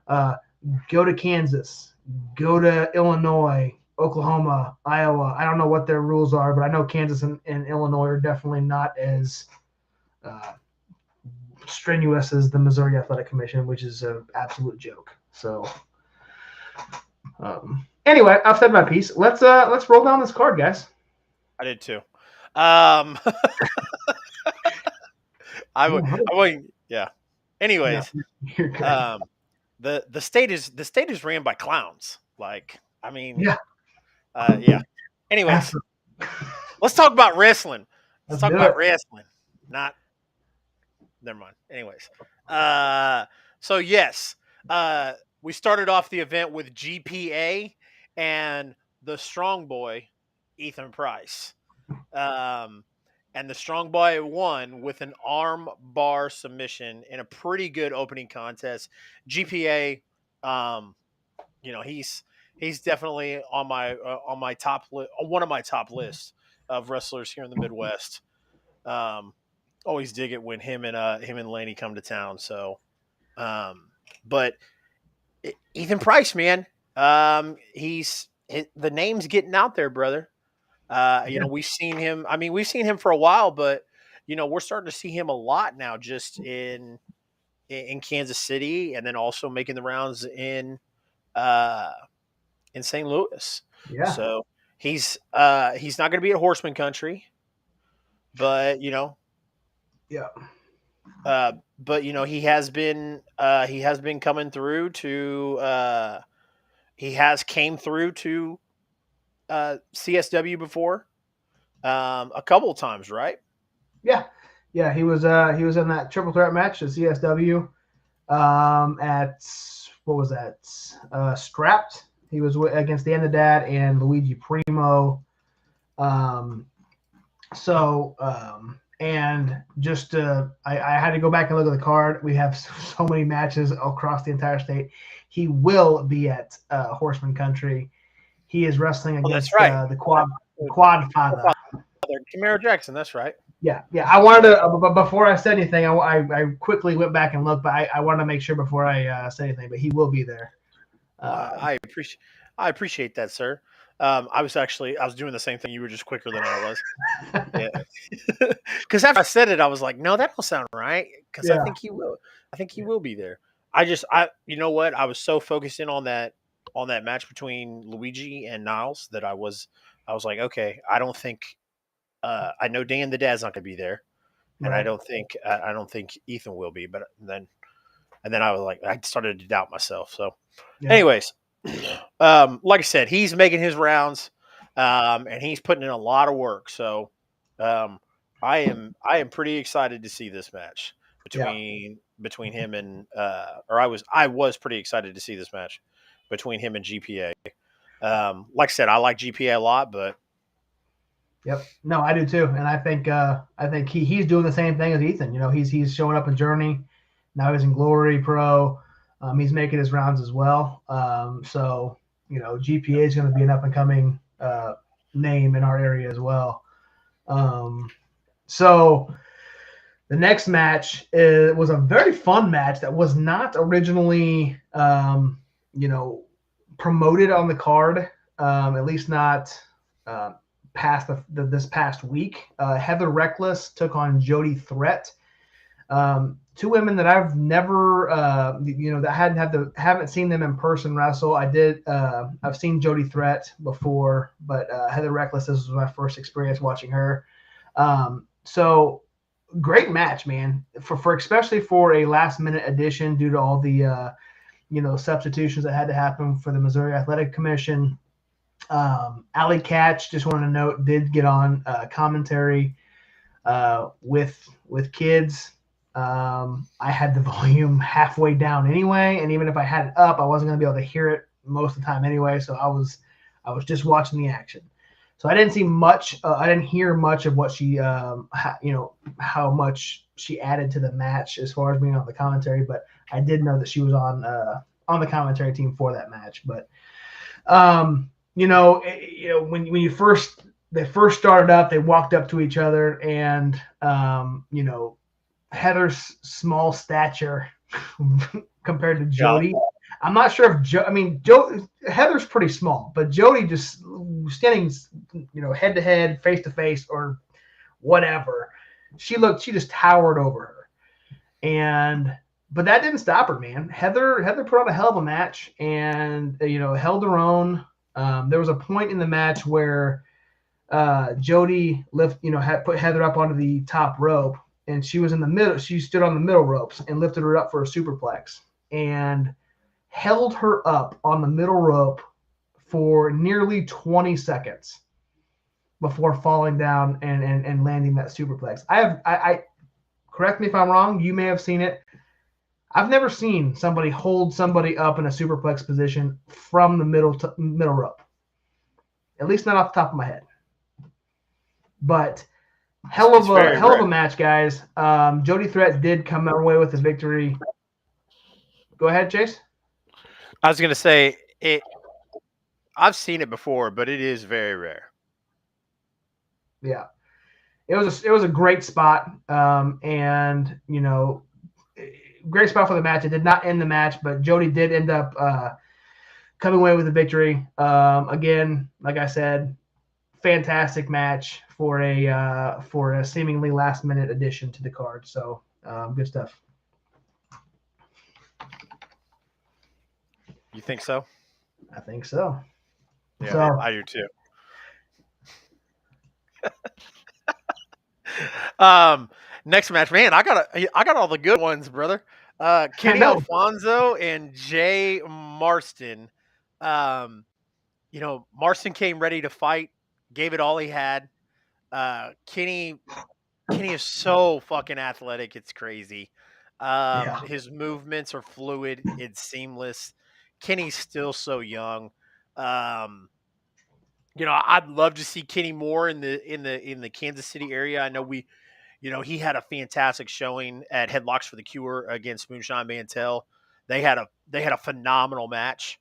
go to Kansas, go to Illinois, Oklahoma, Iowa. I don't know what their rules are, but I know Kansas and Illinois are definitely not as strenuous as the Missouri Athletic Commission, which is an absolute joke. So Anyway, I've said my piece. Let's roll down this card, guys. I did too. I would. Yeah. No, Anyways, you're good. the state is ran by clowns. Like, I mean, Yeah. yeah. Anyways, Absolutely. let's talk about wrestling. Let's Let's talk do about it. wrestling. Not. Never mind. Anyways, so yes, we started off the event with GPA and the Strong Boy, Ethan Price. And the Strong Boy won with an arm bar submission in a pretty good opening contest. GPA, he's definitely on my top one of my top lists of wrestlers here in the Midwest. Always dig it when him and Laney come to town. So, but Ethan Price, man, the name's getting out there, brother. We've seen him. I mean, we've seen him for a while, but we're starting to see him a lot now, just in Kansas City, and then also making the rounds in St. Louis. Yeah. So he's not going to be at Horseman Country, but Yeah. But he has been coming through to he has came through to CSW before a couple of times, right? Yeah, he was in that triple threat match at CSW at what was that? Strapped. He was against the Dad and Luigi Primo. And just I had to go back and look at the card. We have so many matches across the entire state. He will be at Horseman Country. He is wrestling against the Quad Father. Camaro Jackson, that's right. Yeah. I wanted to, but before I said anything, I quickly went back and looked, but I wanted to make sure before I say anything. But he will be there. I appreciate that, sir. I was doing the same thing. You were just quicker than I was. Yeah. Because after I said it, I was like, no, that don't sound right. Because I think he will. I think he will be there. You know what? I was so focused in on that match between Luigi and Niles that I was like, okay, I don't think. I know Dan the Dad's not going to be there, and Right. I don't think Ethan will be. But then I was like, I started to doubt myself. So, anyways, like I said, he's making his rounds, and he's putting in a lot of work. So, I am pretty excited to see this match between him and I was pretty excited to see this match between him and GPA. Like I said, I like GPA a lot, but. Yep. No, I do too, and I think he's doing the same thing as Ethan. He's showing up in Journey, now he's in Glory Pro. He's making his rounds as well. So GPA is going to be an up and coming name in our area as well. So the next match was a very fun match that was not originally promoted on the card, at least not. Past this past week, Heather Reckless took on Jody Threat. Two women that I've never, that haven't seen them in person wrestle. I've seen Jody Threat before, but Heather Reckless, this was my first experience watching her. So great match, man. For especially for a last minute addition due to all the substitutions that had to happen for the Missouri Athletic Commission. Allie Catch, just wanted to note, did get on commentary with kids. I had the volume halfway down anyway, and even if I had it up, I wasn't going to be able to hear it most of the time anyway. So I was just watching the action. So I didn't see much. I didn't hear much of what she, how much she added to the match as far as being on the commentary. But I did know that she was on the commentary team for that match. But when they first started up, they walked up to each other, and Heather's small stature compared to Jody. Yeah. I'm not sure if Heather's pretty small, but Jody just standing, head to head, face to face, or whatever. She just towered over her, but that didn't stop her, man. Heather put on a hell of a match, and held her own. There was a point in the match where Jody had put Heather up onto the top rope, and she was in the middle. She stood on the middle ropes and lifted her up for a superplex and held her up on the middle rope for nearly 20 seconds before falling down and landing that superplex. I correct me if I'm wrong. You may have seen it. I've never seen somebody hold somebody up in a superplex position from the middle rope. At least not off the top of my head. But hell of a match, guys. Jody Threat did come away with the victory. Go ahead, Chase. I was going to say it. I've seen it before, but it is very rare. Yeah, it was a great spot, and great spot for the match. It did not end the match, but Jody did end up coming away with the victory. Again, like I said, fantastic match for a seemingly last minute addition to the card. So good stuff. You think so? I think so. Yeah, so, I do too. Next match, man. I got all the good ones, brother. Kenny Alfonso and Jay Marston. Marston came ready to fight, gave it all he had. Kenny is so fucking athletic, it's crazy. His movements are fluid, it's seamless. Kenny's still so young. I'd love to see Kenny more in the Kansas City area. I know he had a fantastic showing at Headlocks for the Cure against Moonshine Mantel. They had a phenomenal match.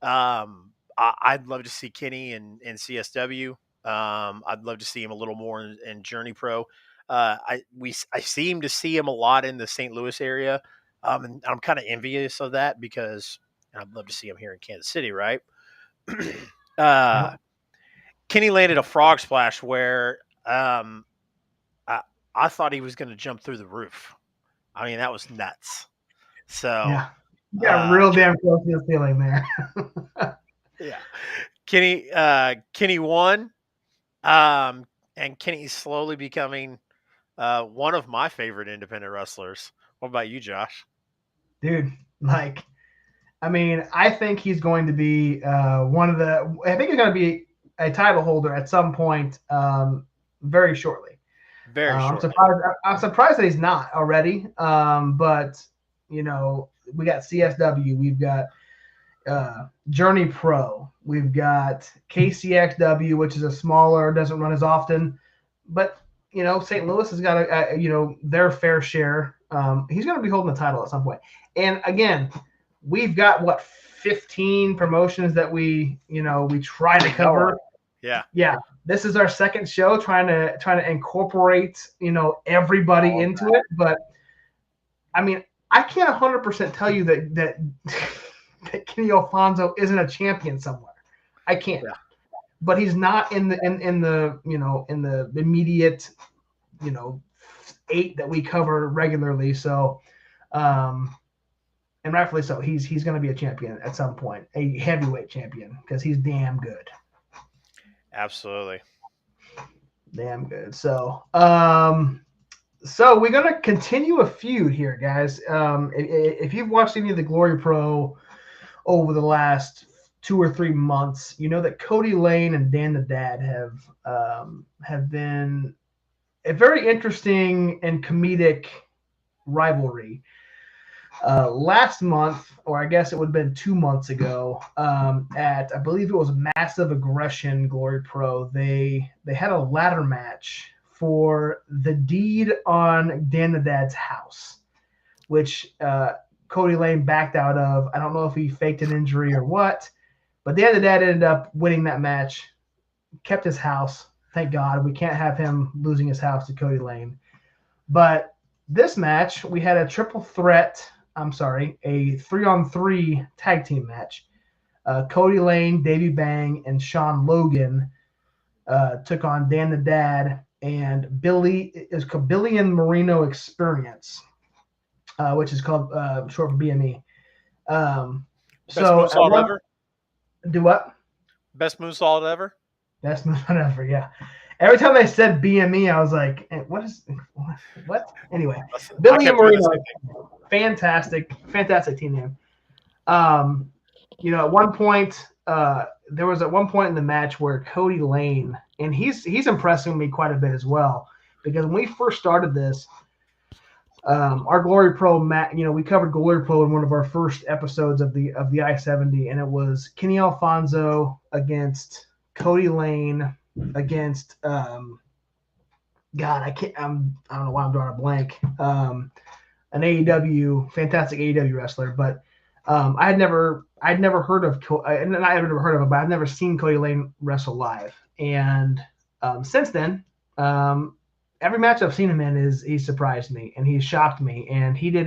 I'd love to see Kenny in CSW. I'd love to see him a little more in Journey Pro. I seem to see him a lot in the St. Louis area. And I'm kind of envious of that because I'd love to see him here in Kansas City, right? Kenny landed a frog splash where I thought he was going to jump through the roof. I mean, that was nuts. So yeah, real damn close to the ceiling there. Yeah, Kenny won, and Kenny's slowly becoming one of my favorite independent wrestlers. What about you, Josh? Dude, I think he's going to be I think he's going to be a title holder at some point very shortly. Shortly. I'm surprised that he's not already. But we got CSW, we've got Journey Pro, we've got KCXW, which is a smaller, doesn't run as often, but St. Louis has got their fair share. He's going to be holding the title at some point. And again, we've got 15 promotions that we try to cover. Yeah. This is our second show trying to incorporate everybody into it. But I can't 100% tell you that Kenny Alfonso isn't a champion somewhere. I can't. Yeah. But he's not in the immediate 8 that we cover regularly. So and rightfully so. He's going to be a champion at some point, a heavyweight champion, because he's damn good. Absolutely. Damn good. So we're going to continue a feud here, guys. If you've watched any of the Glory Pro over the last 2 or 3 months, you know that Cody Lane and Dan the Dad have been a very interesting and comedic rivalry. Last month, or I guess it would have been 2 months ago, at I believe it was Massive Aggression Glory Pro, they had a ladder match for the deed on Dan the Dad's house, which Cody Lane backed out of. I don't know if he faked an injury or what, but Dan the Dad ended up winning that match, kept his house. Thank God. We can't have him losing his house to Cody Lane. But this match, we had a 3-on-3 tag team match. Cody Lane, Davey Bang, and Sean Logan took on Dan the Dad and Billy and Marino Experience, which is called short for BME. Best moonsault ever? Do what? Best moonsault ever. Best moonsault ever. Yeah. Every time they said BME, I was like, what? Anyway, I Billy and kept doing the Marino, same thing. fantastic team name. At one point, there was at one point in the match where Cody Lane, and he's impressing me quite a bit as well, because when we first started this, our Glory Pro match, we covered Glory Pro in one of our first episodes of the I-70, and it was Kenny Alfonso against Cody Lane against God, I don't know why I'm drawing a blank. An fantastic AEW wrestler, but I'd never heard of, and I haven't never heard of him, but I've never seen Cody Lane wrestle live. And since then, every match I've seen him in he surprised me and he shocked me. And he did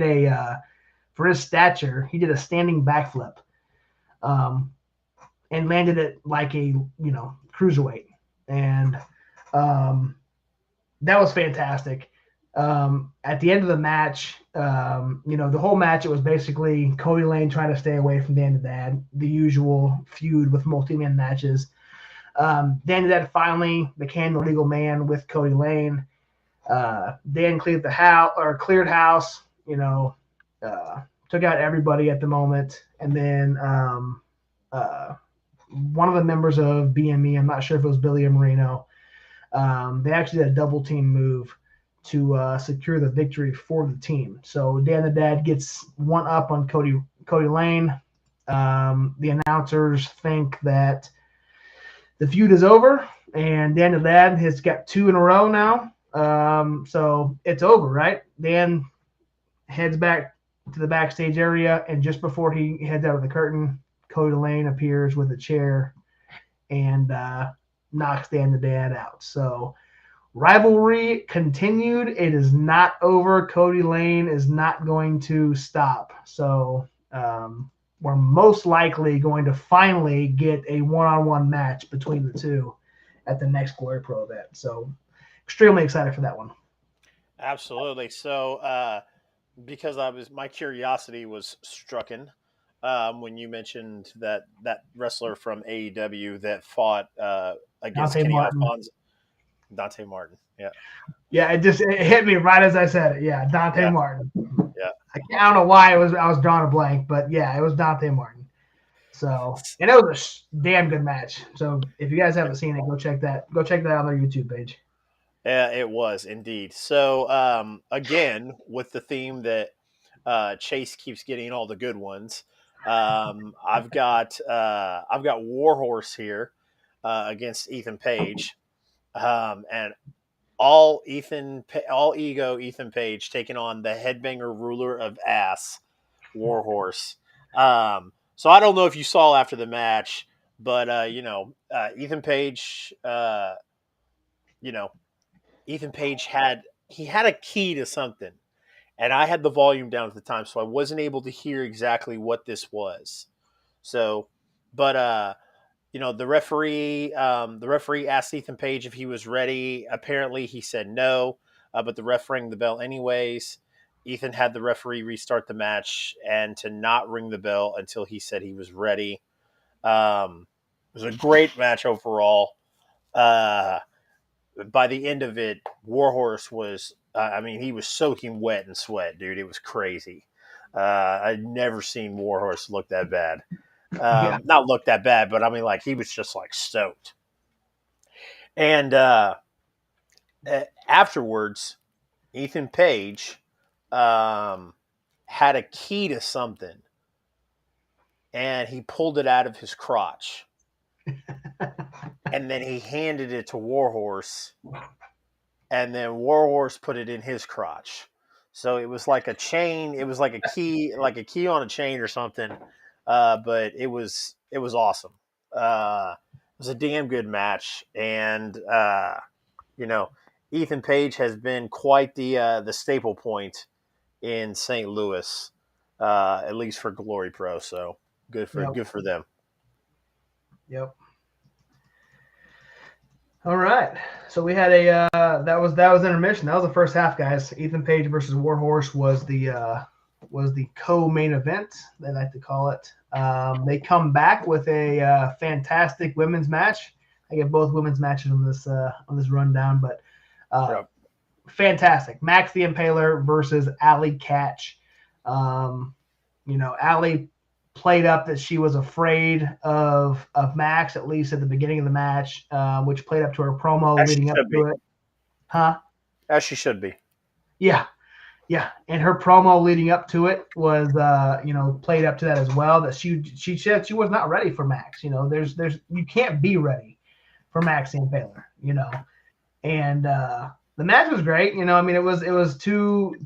for his stature, he did a standing backflip, and landed it like a cruiserweight, and that was fantastic. At the end of the match, the whole match, it was basically Cody Lane trying to stay away from Dan the Dad, the usual feud with multi-man matches. Dan the Dad finally became the legal man with Cody Lane. Dan cleared house, took out everybody at the moment. And then one of the members of BME, I'm not sure if it was Billy or Marino, they actually did a double team move to secure the victory for the team. So Dan the Dad gets one up on Cody Lane. The announcers think that the feud is over, and Dan the Dad has got 2 in a row now. So it's over, right? Dan heads back to the backstage area, and just before he heads out of the curtain, Cody Lane appears with a chair and knocks Dan the Dad out. So rivalry continued. It is not over. Cody Lane is not going to stop. So we're most likely going to finally get a one-on-one match between the two at the next Glory Pro event. So extremely excited for that one. Absolutely. So because my curiosity was strucken when you mentioned that wrestler from AEW that fought against Kenny Alfonso. Dante Martin. Yeah. Yeah, it hit me right as I said it. Yeah, Dante Martin. Yeah. I don't know why I was drawing a blank, but yeah, it was Dante Martin. So, and it was a damn good match. So if you guys haven't seen it, go check that out on their YouTube page. Yeah, it was indeed. So again, with the theme that Chase keeps getting all the good ones, I've got Warhorse here against Ethan Page, and all ego Ethan Page taking on the headbanger ruler of ass, Warhorse. So I don't know if you saw after the match, but Ethan Page, Ethan Page had a key to something, and I had the volume down at the time, so I wasn't able to hear exactly what this was. So, but the referee asked Ethan Page if he was ready. Apparently, he said no, but the ref rang the bell anyways. Ethan had the referee restart the match and to not ring the bell until he said he was ready. It was a great match overall. By the end of it, Warhorse was, he was soaking wet in sweat, dude. It was crazy. I'd never seen Warhorse look that bad. Not look that bad, but he was just stoked. And afterwards, Ethan Page had a key to something, and he pulled it out of his crotch. And then he handed it to Warhorse, and then Warhorse put it in his crotch. So it was like a chain. It was like a key on a chain or something. But it was awesome. It was a damn good match, and Ethan Page has been quite the staple point in St. Louis, at least for Glory Pro. So good for them. Yep. All right. So we had that was intermission. That was the first half, guys. Ethan Page versus Warhorse was the was the co-main event, they like to call it. They come back with a fantastic women's match. I get both women's matches on this rundown, but fantastic. Max the Impaler versus Allie Catch. Allie played up that she was afraid of Max, at least at the beginning of the match, which played up to her promo leading up to it. Huh? As she should be. Yeah. Yeah, and her promo leading up to it was, played up to that as well. That she said she was not ready for Max. There's you can't be ready for Max the Impaler. And the match was great. It was two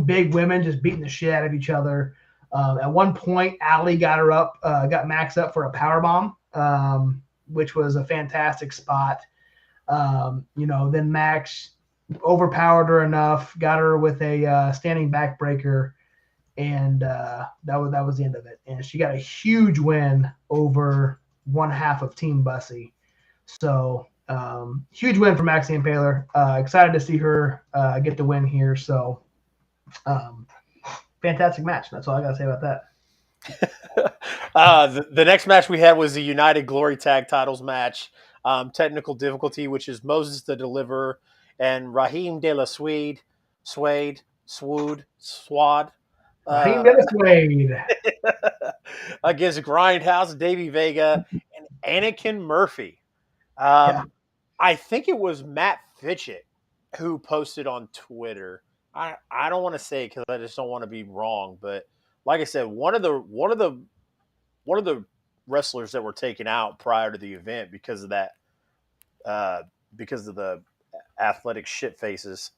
big women just beating the shit out of each other. At one point, Allie got Max up for a power bomb, which was a fantastic spot. Then Max overpowered her enough, got her with a standing backbreaker, and that was the end of it. And she got a huge win over one half of Team Bussy. So huge win for Maxie Impaler. Excited to see her get the win here. So fantastic match. That's all I got to say about that. The next match we had was the United Glory Tag Titles match. Technical difficulty, which is Moses the Deliverer and Raheem De La Swade, Swad, Raheem De La Swade against Grindhouse, Davey Vega, and Anakin Murphy. I think it was Matt Fitchett who posted on Twitter. I don't want to say because I just don't want to be wrong, but like I said, one of the wrestlers that were taken out prior to the event because of that, because of the athletic shit faces,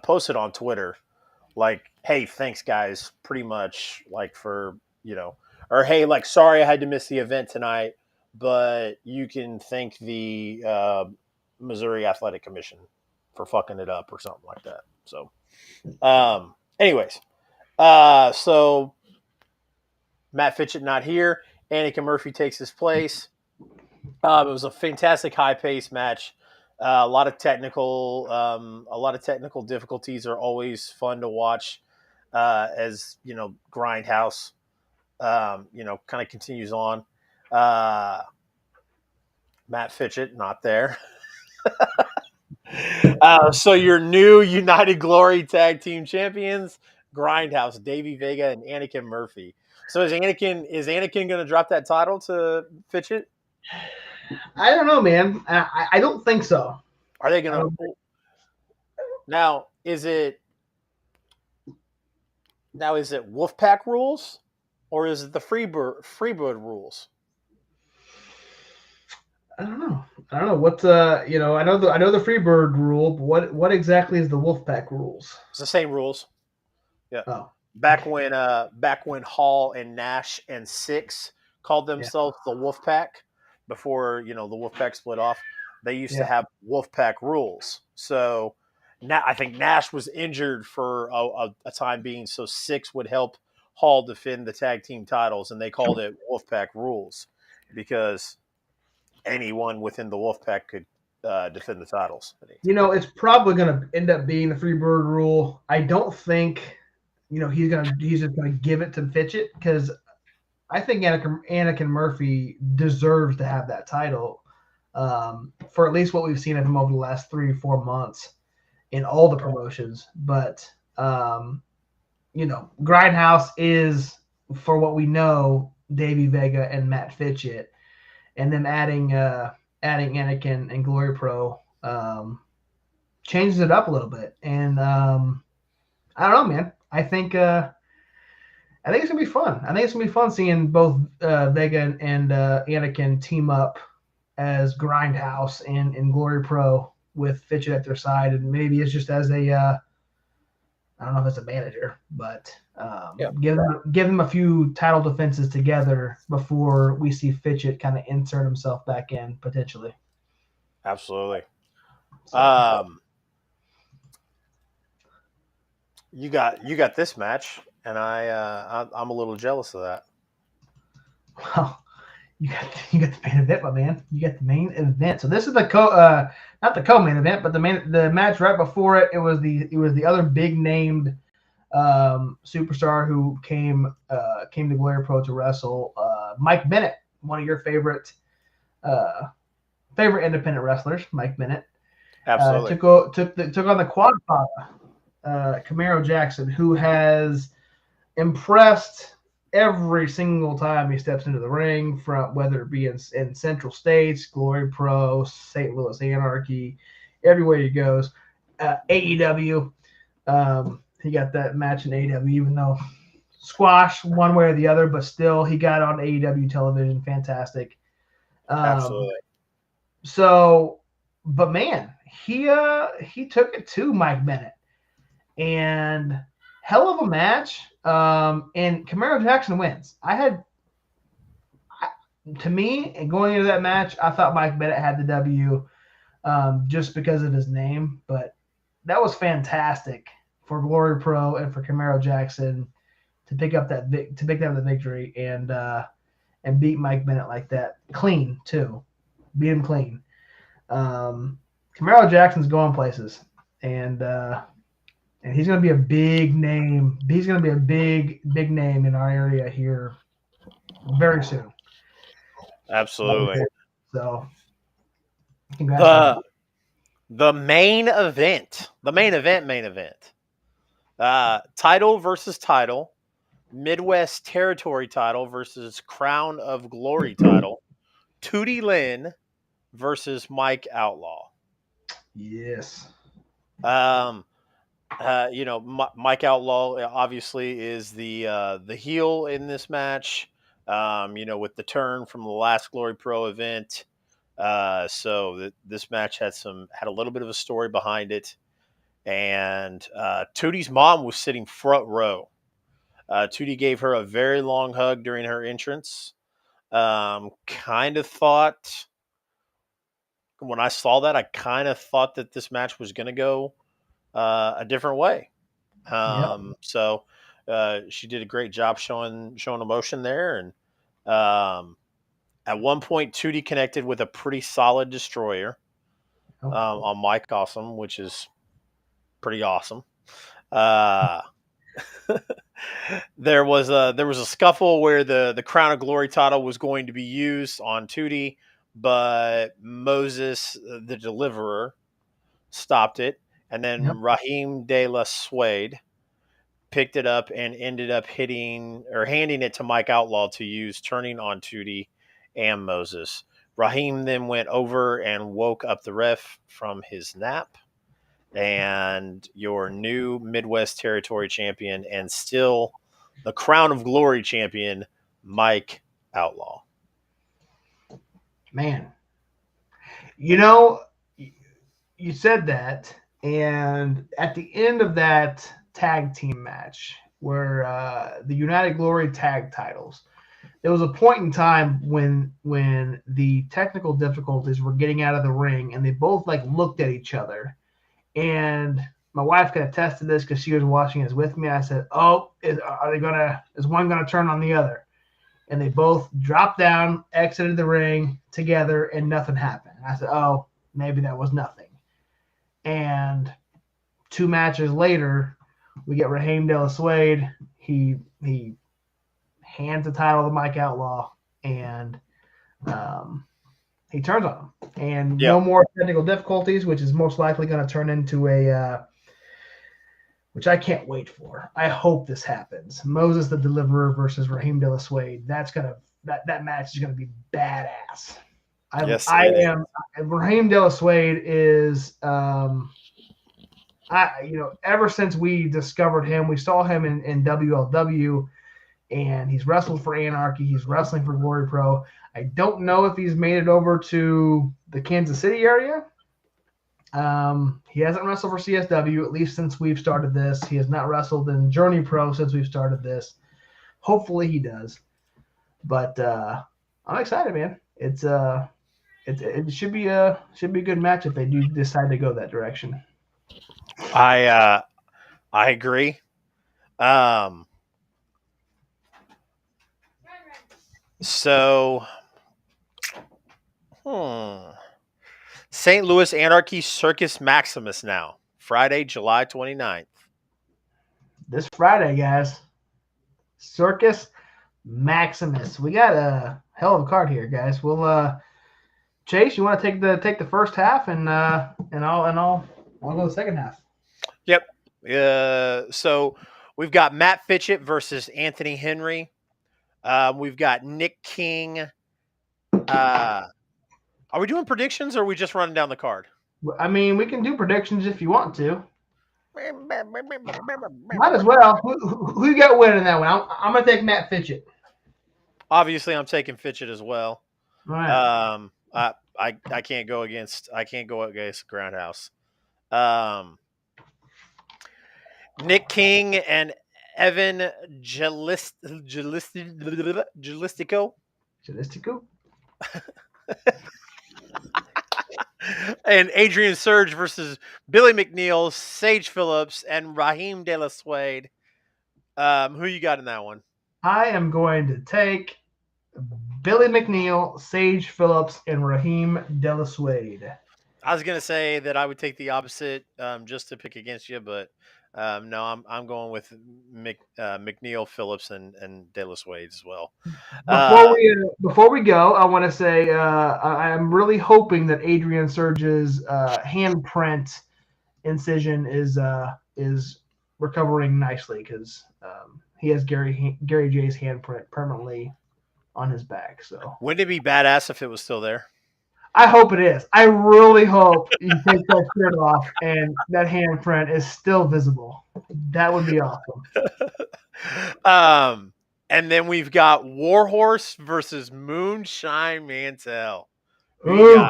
posted on Twitter like, "Hey, thanks guys," pretty much like for or hey, like sorry I had to miss the event tonight, but you can thank the Missouri Athletic Commission for fucking it up or something like that. So, anyways, so Matt Fitchett not here. Anakin Murphy takes his place. It was a fantastic high-paced match. A lot of technical difficulties are always fun to watch. As Grindhouse, kind of continues on. Matt Fitchett not there. So your new United Glory Tag Team Champions, Grindhouse, Davey Vega, and Anakin Murphy. So is Anakin going to drop that title to Fitchett? I don't know, man. I don't think so. Are they going to? Now is it Wolfpack rules, or is it the Freebird rules? I don't know what I know the Freebird rule, but what exactly is the Wolfpack rules? It's the same rules. Yeah. Oh. Back when Hall and Nash and Six called themselves the Wolfpack before the Wolfpack split off, they used to have Wolfpack rules. So now I think Nash was injured for a time being, so Six would help Hall defend the tag team titles, and they called it Wolfpack rules because anyone within the Wolfpack could defend the titles. It's probably going to end up being the Freebird rule. I don't think he's just going to give it to Fitchett, because I think Anakin Murphy deserves to have that title for at least what we've seen of him over the last 3 or 4 months in all the promotions. But Grindhouse is, for what we know, Davey Vega and Matt Fitchett, and then adding Anakin and Glory Pro changes it up a little bit. And I don't know, man. I think it's gonna be fun. I think it's gonna be fun seeing both Vega and Anakin team up as Grindhouse and Glory Pro with Fitchett at their side, and maybe it's just as a I don't know if it's a manager, but give them a few title defenses together before we see Fitchett kind of insert himself back in potentially. Absolutely. So, you got this match, and I'm a little jealous of that. Well, You got the main event, my man. You got the main event. So this is the not the co-main event, but the match right before it. It was the other big named superstar who came to Glory Pro to wrestle, Mike Bennett, one of your favorite independent wrestlers, Mike Bennett. Absolutely. Took on the quad Camaro Jackson, who has impressed every single time he steps into the ring, from whether it be in Central States, Glory Pro, St. Louis Anarchy, everywhere he goes. AEW, he got that match in AEW, even though squash one way or the other, but still he got on AEW television. Fantastic. Absolutely. So, but man, he took it to Mike Bennett, and hell of a match. And Camaro Jackson wins. To me, and going into that match, I thought Mike Bennett had the W, just because of his name. But that was fantastic for Glory Pro and for Camaro Jackson to pick up the victory and beat Mike Bennett like that, clean too, beat him clean. Camaro Jackson's going places, and he's going to be a big name. He's going to be a big name in our area here very soon. Absolutely. So, congrats. The main event. Title versus title. Midwest Territory title versus Crown of Glory title. Tootie Lynn versus Mike Outlaw. Yes. Mike Outlaw obviously is the heel in this match. With the turn from the last Glory Pro event. So this match had a little bit of a story behind it, and Tootie's mom was sitting front row. Tootie gave her a very long hug during her entrance. Kind of thought when I saw that, I kind of thought that this match was going to go a different way. So she did a great job showing emotion there, and at one point, Tootie connected with a pretty solid destroyer on Mike Awesome, which is pretty awesome. There was a scuffle where the Crown of Glory title was going to be used on Tootie, but Moses, the Deliverer, stopped it, and then Raheem De La Suede picked it up and ended up handing it to Mike Outlaw to use, turning on Tootie and Moses. Raheem then went over and woke up the ref from his nap, and your new Midwest Territory champion and still the Crown of Glory champion, Mike Outlaw. Man, you said that, and at the end of that tag team match where the United Glory tag titles, there was a point in time when the technical difficulties were getting out of the ring, and they both looked at each other. And my wife can attest to this because she was watching this with me. I said, "Oh, is one gonna turn on the other?" And they both dropped down, exited the ring together, and nothing happened. I said, "Oh, maybe that was nothing." And 2 matches later, we get Raheem De La Suede. He hands the title to Mike Outlaw, and he turns on him. And no more technical difficulties, which is most likely going to turn into which I can't wait for. I hope this happens. Moses the Deliverer versus Raheem De La Suede. That match is going to be badass. Raheem De La Suede is ever since we discovered him, we saw him in WLW, and he's wrestled for Anarchy. He's wrestling for Glory Pro. I don't know if he's made it over to the Kansas City area. He hasn't wrestled for CSW, at least since we've started this. He has not wrestled in Journey Pro since we've started this. Hopefully he does. But I'm excited, man. It should be a good match if they do decide to go that direction. I agree. So St. Louis Anarchy Circus Maximus now. Friday, July 29th. This Friday, guys. Circus Maximus. We got a hell of a card here, guys. We'll Chase, you want to take the first half and I'll go the second half. Yep. So we've got Matt Fitchett versus Anthony Henry. We've got Nick King. Are we doing predictions or are we just running down the card? I mean, we can do predictions if you want to. Might as well. Who you got winning that one? I'm going to take Matt Fitchett. Obviously, I'm taking Fitchett as well. All right. I can't go against Groundhouse. Nick King and Evan Jalistico. And Adrian Surge versus Billy McNeil, Sage Phillips, and Raheem De La Suede. Who you got in that one? I am going to take Billy McNeil, Sage Phillips, and Raheem De La Suede. I was gonna say that I would take the opposite just to pick against you, but no, I'm going with McNeil, Phillips, and De La Suede as well. Before we go, I want to say I'm really hoping that Adrian Surge's handprint incision is recovering nicely because he has Gary J's handprint permanently on his back. So wouldn't it be badass if it was still there? I hope it is. I really hope you take that shirt off and that handprint is still visible. That would be awesome. And then we've got Warhorse versus Moonshine Mantel. Ooh,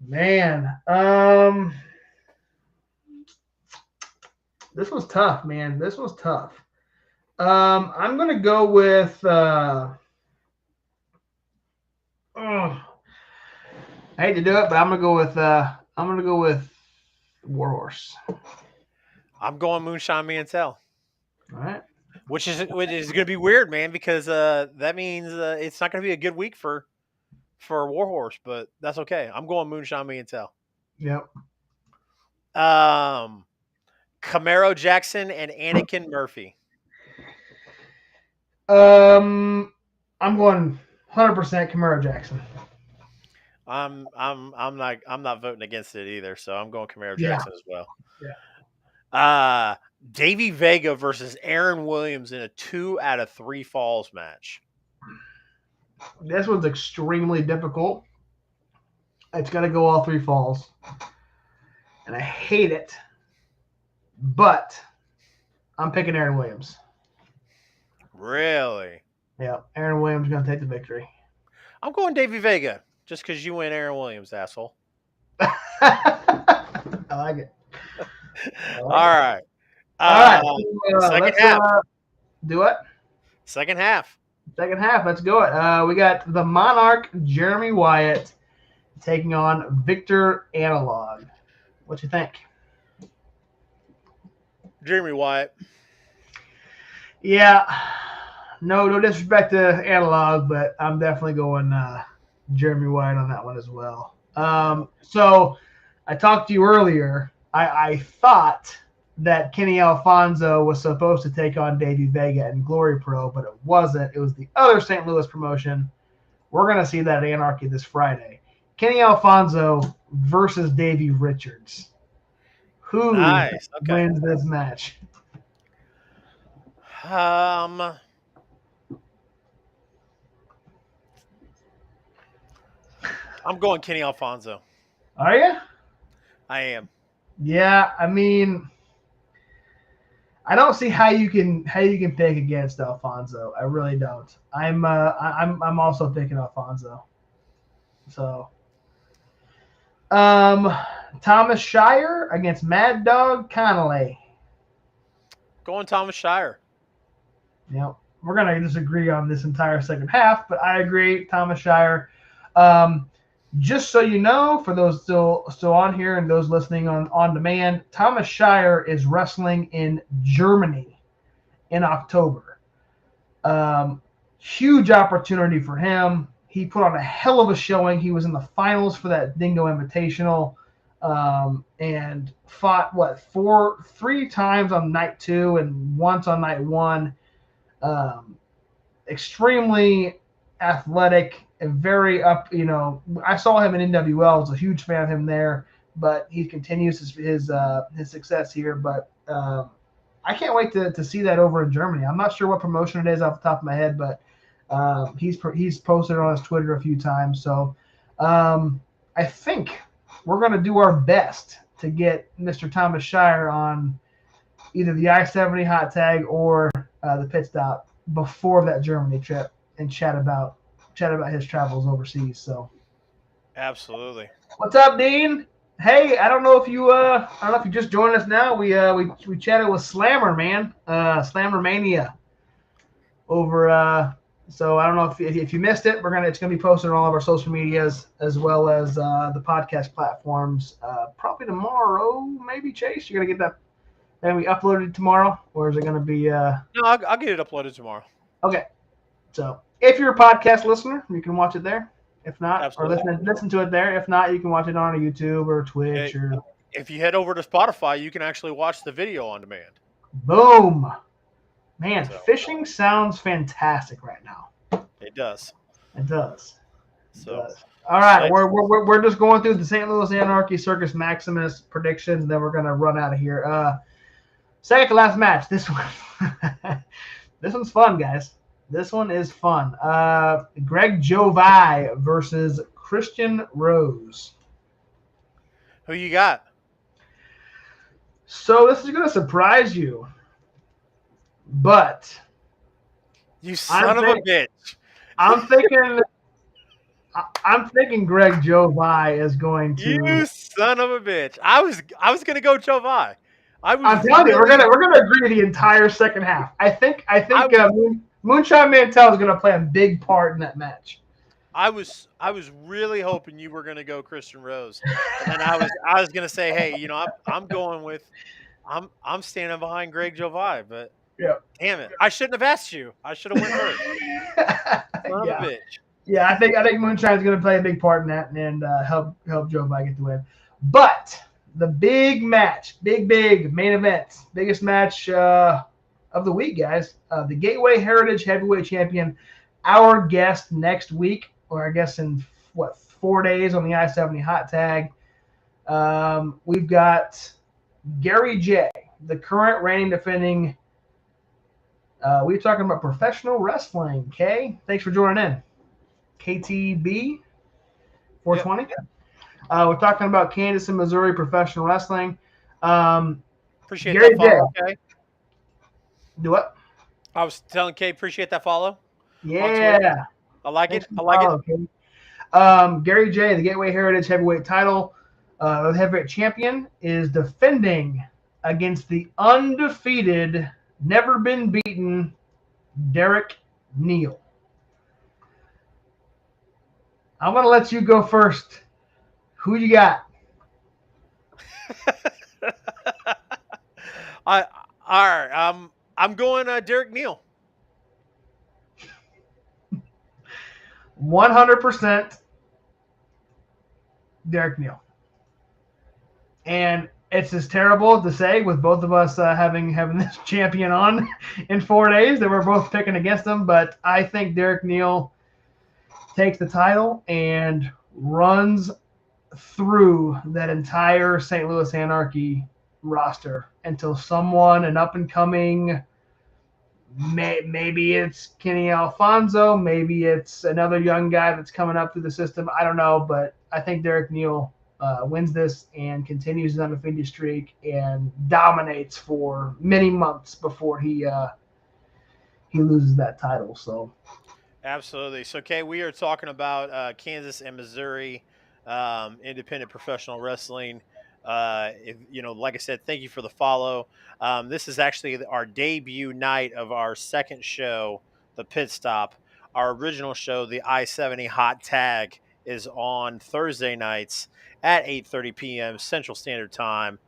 man. This was tough, man. This was tough. I'm gonna go with. I hate to do it, but I'm gonna go with Warhorse. I'm going Moonshine Mantel. All right. Which is going to be weird, man, because that means it's not going to be a good week for Warhorse, but that's okay. I'm going Moonshine Mantel. Yep. Camaro Jackson and Anakin Murphy. I'm going 100% Camaro Jackson. I'm not voting against it either, so I'm going Camaro Jackson as well. Yeah. Davey Vega versus Aaron Williams in a 2 out of 3 falls match. This one's extremely difficult. It's got to go all 3 falls. And I hate it. But I'm picking Aaron Williams. Really? Yeah. Aaron Williams is going to take the victory. I'm going Davey Vega just because you win Aaron Williams, asshole. I like it. All right. Second half. Do what? Second half. Let's go it. We got the Monarch, Jeremy Wyatt, taking on Victor Analog. What you think? Jeremy Wyatt. Yeah. No disrespect to Analog, but I'm definitely going Jeremy Wyatt on that one as well. So I talked to you earlier. I thought that Kenny Alfonso was supposed to take on Davey Vega in Glory Pro, but it wasn't. It was the other St. Louis promotion. We're going to see that at Anarchy this Friday. Kenny Alfonso versus Davey Richards. Who wins this match? I'm going Kenny Alfonso. Are you? I am. Yeah, I mean, I don't see how you can pick against Alfonso. I really don't. I'm also picking Alfonso. So, Thomas Shire against Mad Dog Connolly. Going Thomas Shire. Yep. We're gonna disagree on this entire second half, but I agree, Thomas Shire. Just so you know, for those still on here and those listening on demand, Thomas Shire is wrestling in Germany in October. Huge opportunity for him. He put on a hell of a showing. He was in the finals for that Dingo Invitational, and fought three times on night 2 and once on night 1. Extremely athletic and very up. I saw him in NWL. I was a huge fan of him there, but he continues his success here. But I can't wait to see that over in Germany. I'm not sure what promotion it is off the top of my head, but he's posted on his Twitter a few times. So I think we're going to do our best to get Mr. Thomas Shire on either the I-70 hot tag or the pit stop before that Germany trip and chat about his travels overseas. So Absolutely. what's up, Dean? Hey, I don't know if you just joined us now. We chatted with Slammer, man. Slammer Mania over so I don't know if you missed it, it's gonna be posted on all of our social medias as well as the podcast platforms probably tomorrow, maybe. Chase, you're gonna get that maybe uploaded tomorrow, or is it gonna be No, I'll get it uploaded tomorrow. Okay. So if you're a podcast listener, you can watch it there. If not, Absolutely. or listen to it there. If not, you can watch it on YouTube or Twitch or If you head over to Spotify, you can actually watch the video on demand. boom. Man, So. fishing sounds fantastic right now. It does. It does. So. All right, Nice. we're just going through the St. Louis Anarchy Circus Maximus predictions, and then we're gonna run out of here. Second to last match. This one, this one's fun, guys. This one is fun. Greg Jovi versus Christian Rose. Who you got? So this is gonna surprise you, but You son of a bitch. I'm thinking Greg Jovi is going to. You son of a bitch. I was gonna go Jovi. I'm telling you, we're gonna agree the entire second half. I think Moonshine Mantel is gonna play a big part in that match. I was really hoping you were gonna go Christian Rose, and then I was gonna say, hey, I'm going with I'm standing behind Greg Jovi, but Yeah. damn it, I shouldn't have asked you. I should have went first. Son of a bitch. Yeah, I think Moonshine's going to play a big part in that and help Jovi get the win. But the big match, big main event, biggest match of the week, guys. The Gateway Heritage Heavyweight Champion, our guest next week, or I guess in 4 days on the I-70 hot tag. We've got Gary J, the current reigning defending. We're talking about professional wrestling. Kay, thanks for joining in. KTB 420. Yep. We're talking about Kansas and Missouri professional wrestling. Appreciate Gary that follow, Kay. Do what? I was telling Kay, appreciate that follow. Yeah. I like it. I like it. Kay. Gary J, the Gateway Heritage Heavyweight title, the heavyweight champion, is defending against the undefeated, never been beaten Derek Neal. I'm going to let you go first. Who you got? All right. I'm going Derek Neal. 100% Derek Neal. And it's just terrible to say with both of us having this champion on in 4 days that we're both picking against him, but I think Derek Neal takes the title and runs through that entire St. Louis Anarchy roster until someone, an up-and-coming, maybe it's Kenny Alfonso, maybe it's another young guy that's coming up through the system. I don't know, but I think Derek Neal wins this and continues his undefeated streak and dominates for many months before he loses that title. So. Absolutely. So, Kay, we are talking about Kansas and Missouri independent professional wrestling. Like I said, thank you for the follow. This is actually our debut night of our second show, the Pit Stop. Our original show, the I-70 Hot Tag, is on Thursday nights at 8:30 p.m. Central Standard Time.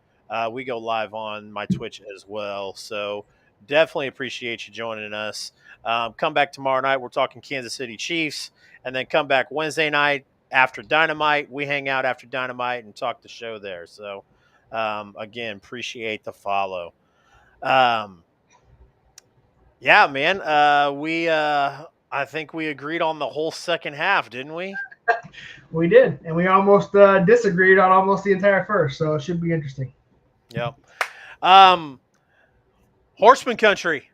We go live on my Twitch as well. So Definitely appreciate you joining us. Come back tomorrow night. We're talking Kansas City Chiefs, and then come back Wednesday night after Dynamite. We hang out after Dynamite and talk the show there. So, again, appreciate the follow. Um, yeah, man. I think we agreed on the whole second half, didn't we? We did, and we almost disagreed on almost the entire first, so it should be interesting. Yep. Horseman Country.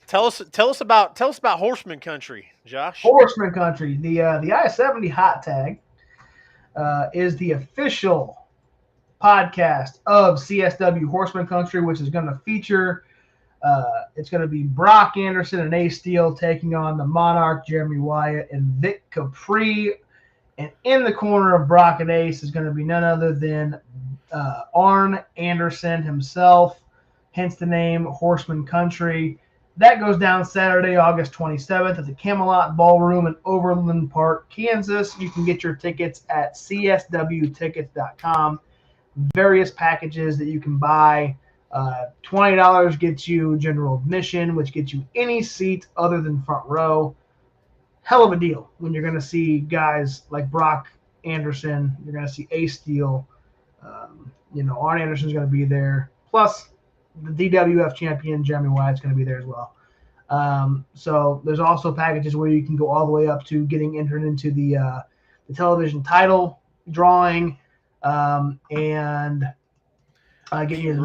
Tell us about Horseman Country, Josh. Horseman Country, the I-70 hot tag is the official podcast of CSW Horseman Country, which is going to feature. It's going to be Brock Anderson and Ace Steel taking on the Monarch, Jeremy Wyatt, and Vic Capri. And in the corner of Brock and Ace is going to be none other than Arn Anderson himself, hence the name Horseman Country. That goes down Saturday, August 27th at the Camelot Ballroom in Overland Park, Kansas. You can get your tickets at cswtickets.com. Various packages that you can buy. $20 gets you general admission, which gets you any seat other than front row. Hell of a deal when you're going to see guys like Brock Anderson. You're going to see Ace Steel. Arn Anderson's going to be there. Plus, the DWF champion, Jeremy Wyatt's going to be there as well. So there's also packages where you can go all the way up to getting entered into the television title drawing and get you the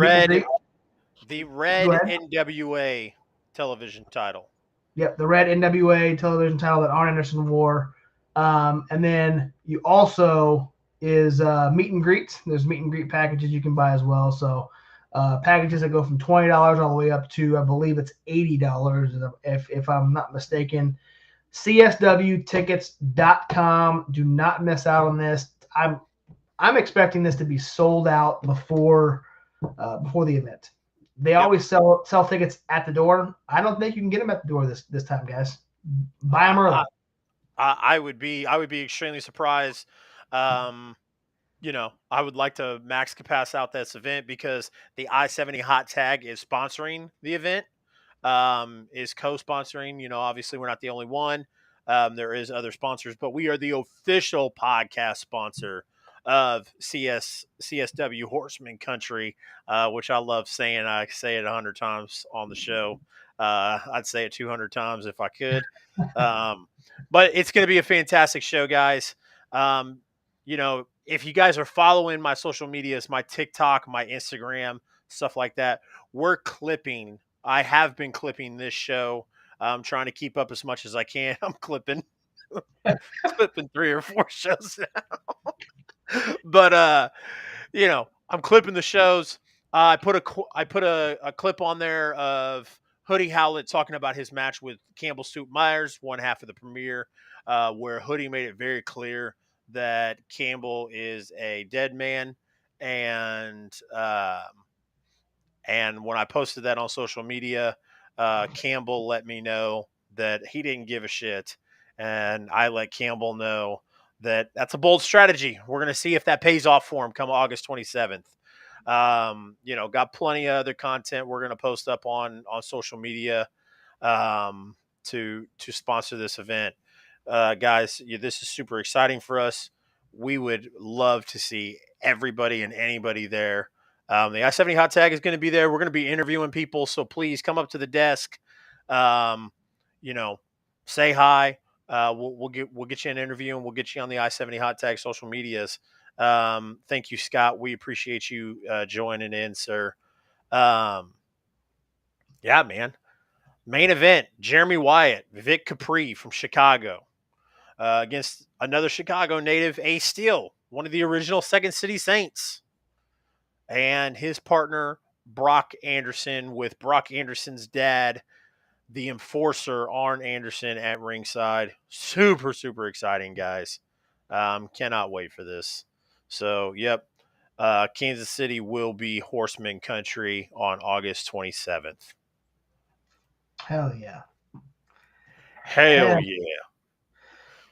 red NWA television title. Yep, the red NWA television title that Arn Anderson wore. And then you also is meet and greets. There's meet and greet packages you can buy as well. So packages that go from $20 all the way up to, I believe it's $80 if I'm not mistaken. CSWtickets.com. Do not miss out on this. I'm expecting this to be sold out before the event. They always sell tickets at the door. I don't think you can get them at the door this time, guys. Buy them early. I would be extremely surprised. I would like to max pass out this event because the I-70 hot tag is sponsoring the event, is co-sponsoring. Obviously we're not the only one. There is other sponsors, but we are the official podcast sponsor of CSW Horseman Country, which I love saying. I say it 100 times on the show. I'd say it 200 times if I could. But it's going to be a fantastic show, guys. If you guys are following my social medias, my TikTok, my Instagram, stuff like that, I have been clipping this show. I'm trying to keep up as much as I can. I'm clipping 3 or 4 shows now. But I'm clipping the shows. I put a clip on there of Hoodie Howlett talking about his match with Campbell Soup Myers, one half of the premiere, where Hoodie made it very clear that Campbell is a dead man, and when I posted that on social media, Campbell let me know that he didn't give a shit, and I let Campbell know that's a bold strategy. We're going to see if that pays off for him come August 27th. Got plenty of other content we're going to post up on social media to sponsor this event. Guys, this is super exciting for us. We would love to see everybody and anybody there. The I-70 hot tag is going to be there. We're going to be interviewing people, so please come up to the desk. Say hi. We'll get you an interview, and we'll get you on the I-70 hot tag social medias. Thank you, Scott. We appreciate you joining in, sir. Yeah, man. Main event: Jeremy Wyatt, Vic Capri from Chicago, against another Chicago native, Ace Steel, one of the original Second City Saints, and his partner Brock Anderson, with Brock Anderson's dad, the enforcer, Arn Anderson, at ringside. Super, super exciting, guys. Cannot wait for this. So, yep. Kansas City will be Horseman Country on August 27th. Hell yeah. Hell yeah.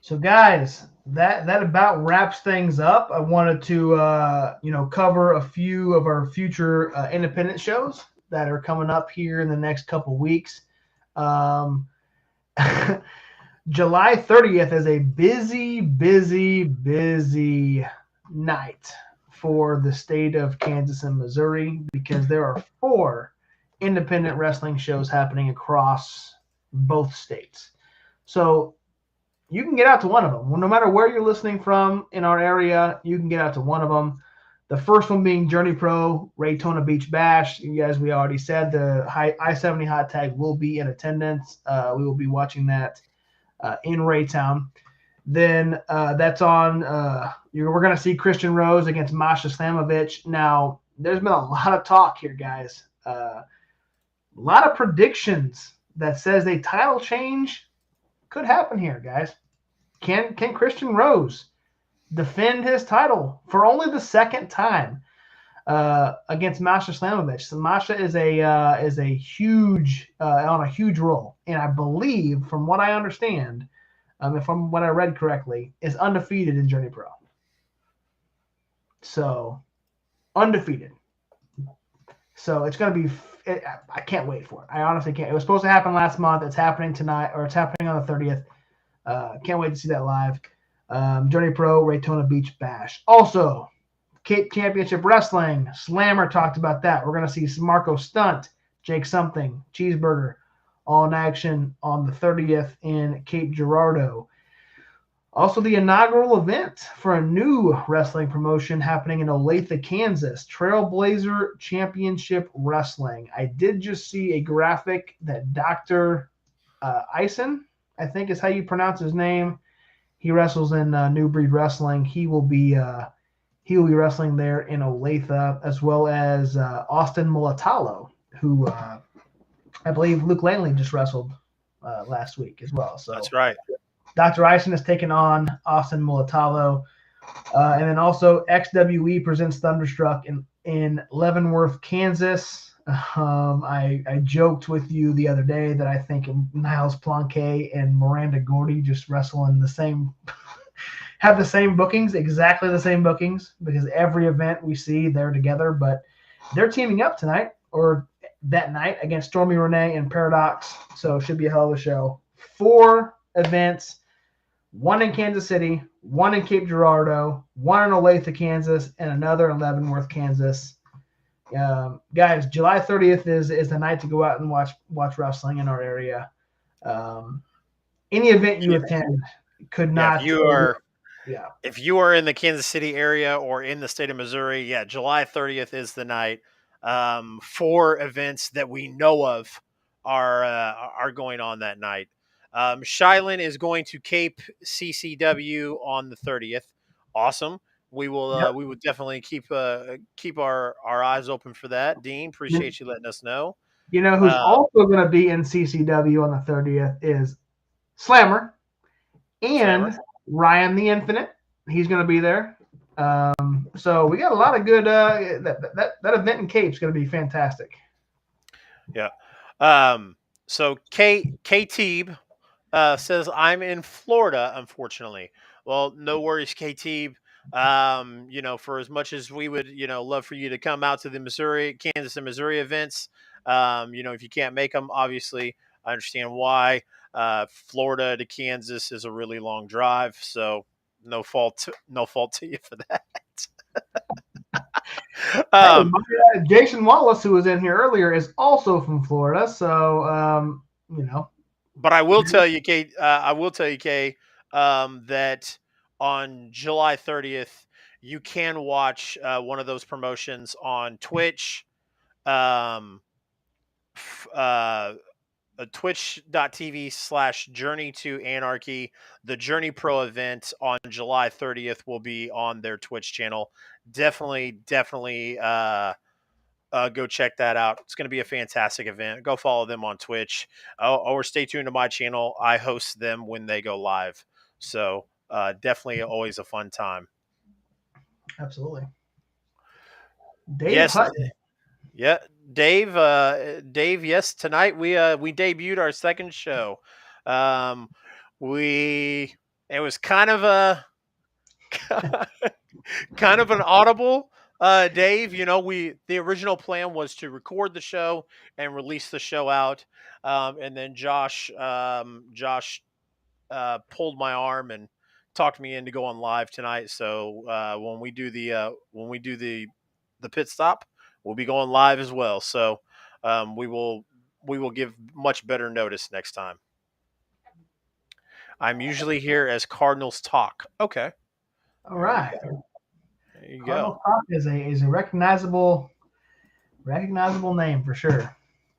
So, guys, that about wraps things up. I wanted to, cover a few of our future independent shows. that are coming up here in the next couple weeks. Um, July 30th is a busy night for the state of Kansas and Missouri because there are 4 independent wrestling shows happening across both states. So you can get out to one of them. Well, no matter where you're listening from in our area, you can get out to one of them. The first one being Journey Pro Raytona Beach Bash. As we already said, the I-70 hot tag will be in attendance. We will be watching that in Raytown. Then that's on. We're going to see Christian Rose against Masha Slamovich. Now, there's been a lot of talk here, guys. A lot of predictions that says a title change could happen here, guys. Can Christian Rose defend his title for only the second time against Masha Slamovich? So Masha is a huge on a huge roll, and I believe, from what I understand, from what I read correctly, is undefeated in Journey Pro. So undefeated. So it's going to be. I can't wait for it. I honestly can't. It was supposed to happen last month. It's happening tonight, or it's happening on the 30th. Can't wait to see that live. Journey Pro Raytona Beach Bash. Also, Cape Championship Wrestling. Slammer talked about that. We're going to see Marco Stunt, Jake Something, Cheeseburger, all in action on the 30th in Cape Girardeau. Also, the inaugural event for a new wrestling promotion happening in Olathe, Kansas, Trailblazer Championship Wrestling. I did just see a graphic that Dr. Eisen, I think is how you pronounce his name. He wrestles in New Breed Wrestling. He will be wrestling there in Olathe, as well as Austin Mulatalo, who I believe Luke Langley just wrestled last week as well. So that's right. Dr. Eisen is taking on Austin Mulatalo. And then also XWE presents Thunderstruck in Leavenworth, Kansas. I joked with you the other day that I think Niles Planquet and Miranda Gordy just wrestle in the same have the same bookings, exactly the same bookings, because every event we see they're together, but they're teaming up tonight or that night against Stormy Renee and Paradox. So it should be a hell of a show. 4 events, 1 in Kansas City, 1 in Cape Girardeau, 1 in Olathe, Kansas, and another in Leavenworth, Kansas. Guys, July 30th is the night to go out and watch wrestling in our area. Any event you attend could not. If you are in the Kansas City area or in the state of Missouri, July 30th is the night. 4 events that we know of are going on that night. Shylin is going to Cape CCW on the 30th. Awesome. We will definitely keep our eyes open for that. Dean, appreciate you letting us know. You know who's also going to be in CCW on the 30th is Slammer and Ryan the Infinite. He's going to be there. So we got a lot of good. That event in Cape is going to be fantastic. Yeah. So K-Teeb says I'm in Florida, unfortunately. Well, no worries, K-Teeb. For as much as we would, love for you to come out to the Kansas and Missouri events, if you can't make them, obviously, I understand why. Florida to Kansas is a really long drive, so no fault to you for that. Jason Wallace, who was in here earlier, is also from Florida, so But I will tell you, Kay, that on July 30th, you can watch one of those promotions on Twitch. Twitch.tv/Journey to Anarchy. The Journey Pro event on July 30th will be on their Twitch channel. Definitely go check that out. It's going to be a fantastic event. Go follow them on Twitch or stay tuned to my channel. I host them when they go live. So definitely always a fun time. Absolutely. Dave Hutton. Yeah, Dave. Yes, tonight we debuted our second show. It was kind of an audible Dave, the original plan was to record the show and release the show out, and then Josh pulled my arm and talked me in to go on live tonight. So when we do the pit stop, we'll be going live as well. So we will give much better notice next time. I'm usually here as Cardinals Talk. Okay. All right. There you Cardinal go. Talk is a recognizable name for sure.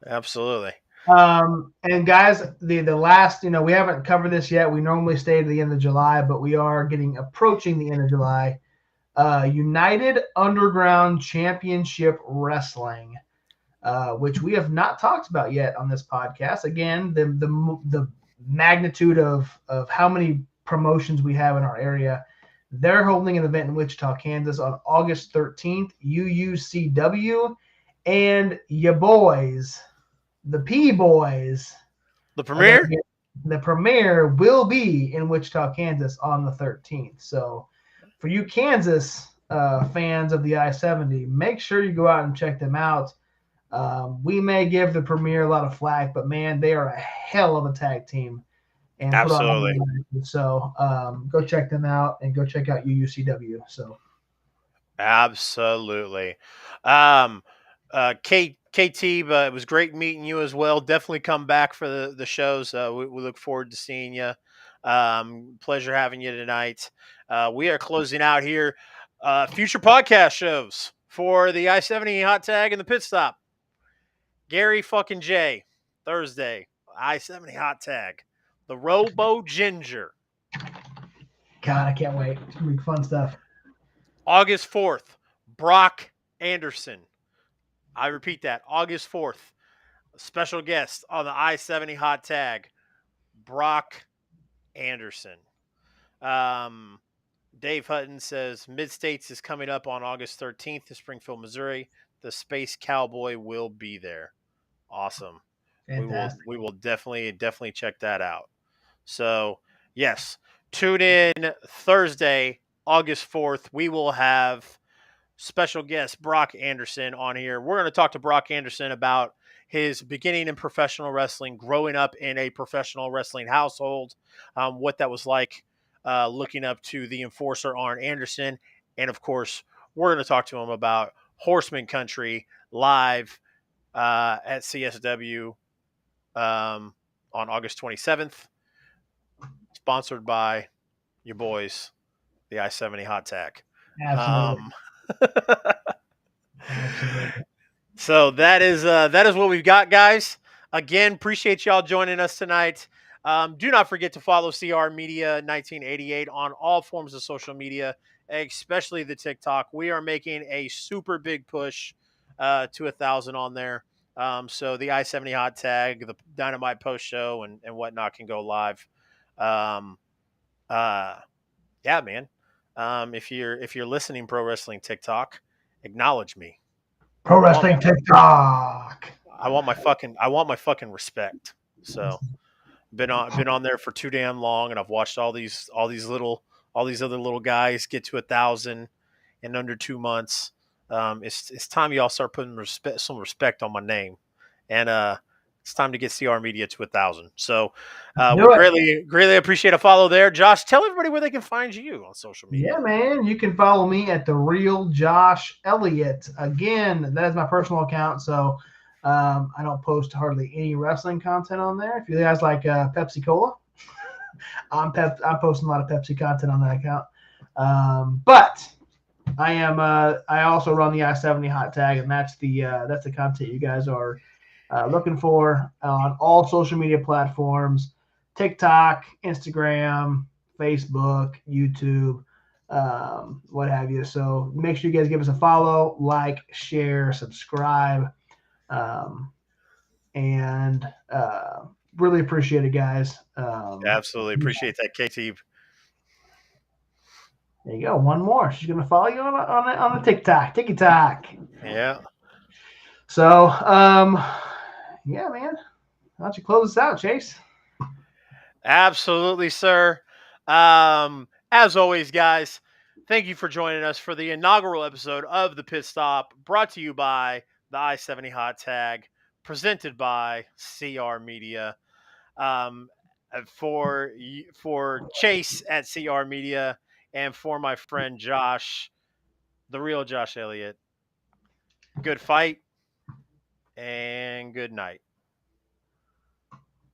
Absolutely. And guys, the last, we haven't covered this yet. We normally stay to the end of July, but we are approaching the end of July. United Underground Championship Wrestling, which we have not talked about yet on this podcast. Again, the magnitude of how many promotions we have in our area. They're holding an event in Wichita, Kansas on August 13th, UUCW, and ya boys, the P Boys. The premiere? The premiere will be in Wichita, Kansas on the 13th. So for you Kansas fans of the I-70, make sure you go out and check them out. We may give the premiere a lot of flack, but man, they are a hell of a tag team. And absolutely. So go check them out and go check out UUCW. So absolutely. KT, it was great meeting you as well. Definitely come back for the shows. We look forward to seeing you. Pleasure having you tonight. We are closing out here. Future podcast shows for the I-70 Hot Tag and the Pit Stop. Gary fucking J, Thursday, I-70 Hot Tag. The Robo Ginger. God, I can't wait. It's going to be fun stuff. August 4th, Brock Anderson. I repeat that, August 4th. Special guest on the I-70 Hot Tag, Brock Anderson. Dave Hutton says Mid-States is coming up on August 13th to Springfield, Missouri. The Space Cowboy will be there. Awesome. Fantastic. We will definitely check that out. So, yes, tune in Thursday, August 4th. We will have special guest Brock Anderson on here. We're going to talk to Brock Anderson about his beginning in professional wrestling, growing up in a professional wrestling household, what that was like looking up to the enforcer Arn Anderson. And, of course, we're going to talk to him about Horseman Country live at CSW on August 27th. Sponsored by your boys, the I-70 Hot Tag. Absolutely. So that is what we've got, guys. Again, appreciate y'all joining us tonight. Do not forget to follow CR Media 1988 on all forms of social media, especially the TikTok. We are making a super big push to 1,000 on there. So the I-70 Hot Tag, the Dynamite post show, and whatnot can go live. Yeah, man. If you're listening, Pro Wrestling TikTok, acknowledge me. Pro Wrestling TikTok. I want my fucking respect. So been on there for too damn long, and I've watched all these other little guys get to 1,000 in under 2 months. It's time y'all start putting some respect on my name, and it's time to get CR Media to 1,000. So we greatly appreciate a follow there. Josh, tell everybody where they can find you on social media. Yeah, man. You can follow me at The Real Josh Elliott. Again, that is my personal account, so I don't post hardly any wrestling content on there. If you guys like Pepsi Cola, I'm posting a lot of Pepsi content on that account. But I am I also run the I-70 Hot Tag, and that's the content you guys are looking for on all social media platforms: TikTok, Instagram, Facebook, YouTube, what have you. So make sure you guys give us a follow, like, share, subscribe, and really appreciate it, guys. Absolutely appreciate that, KT. There you go. One more. She's gonna follow you on the TikTok. Yeah. So yeah, man. Why don't you close us out, Chase? Absolutely, sir. As always, guys, Thank you for joining us for the inaugural episode of the Pit Stop, brought to you by the I-70 Hot Tag, presented by CR Media. For Chase at CR Media, and for my friend Josh, the real Josh Elliott. Good fight and good night.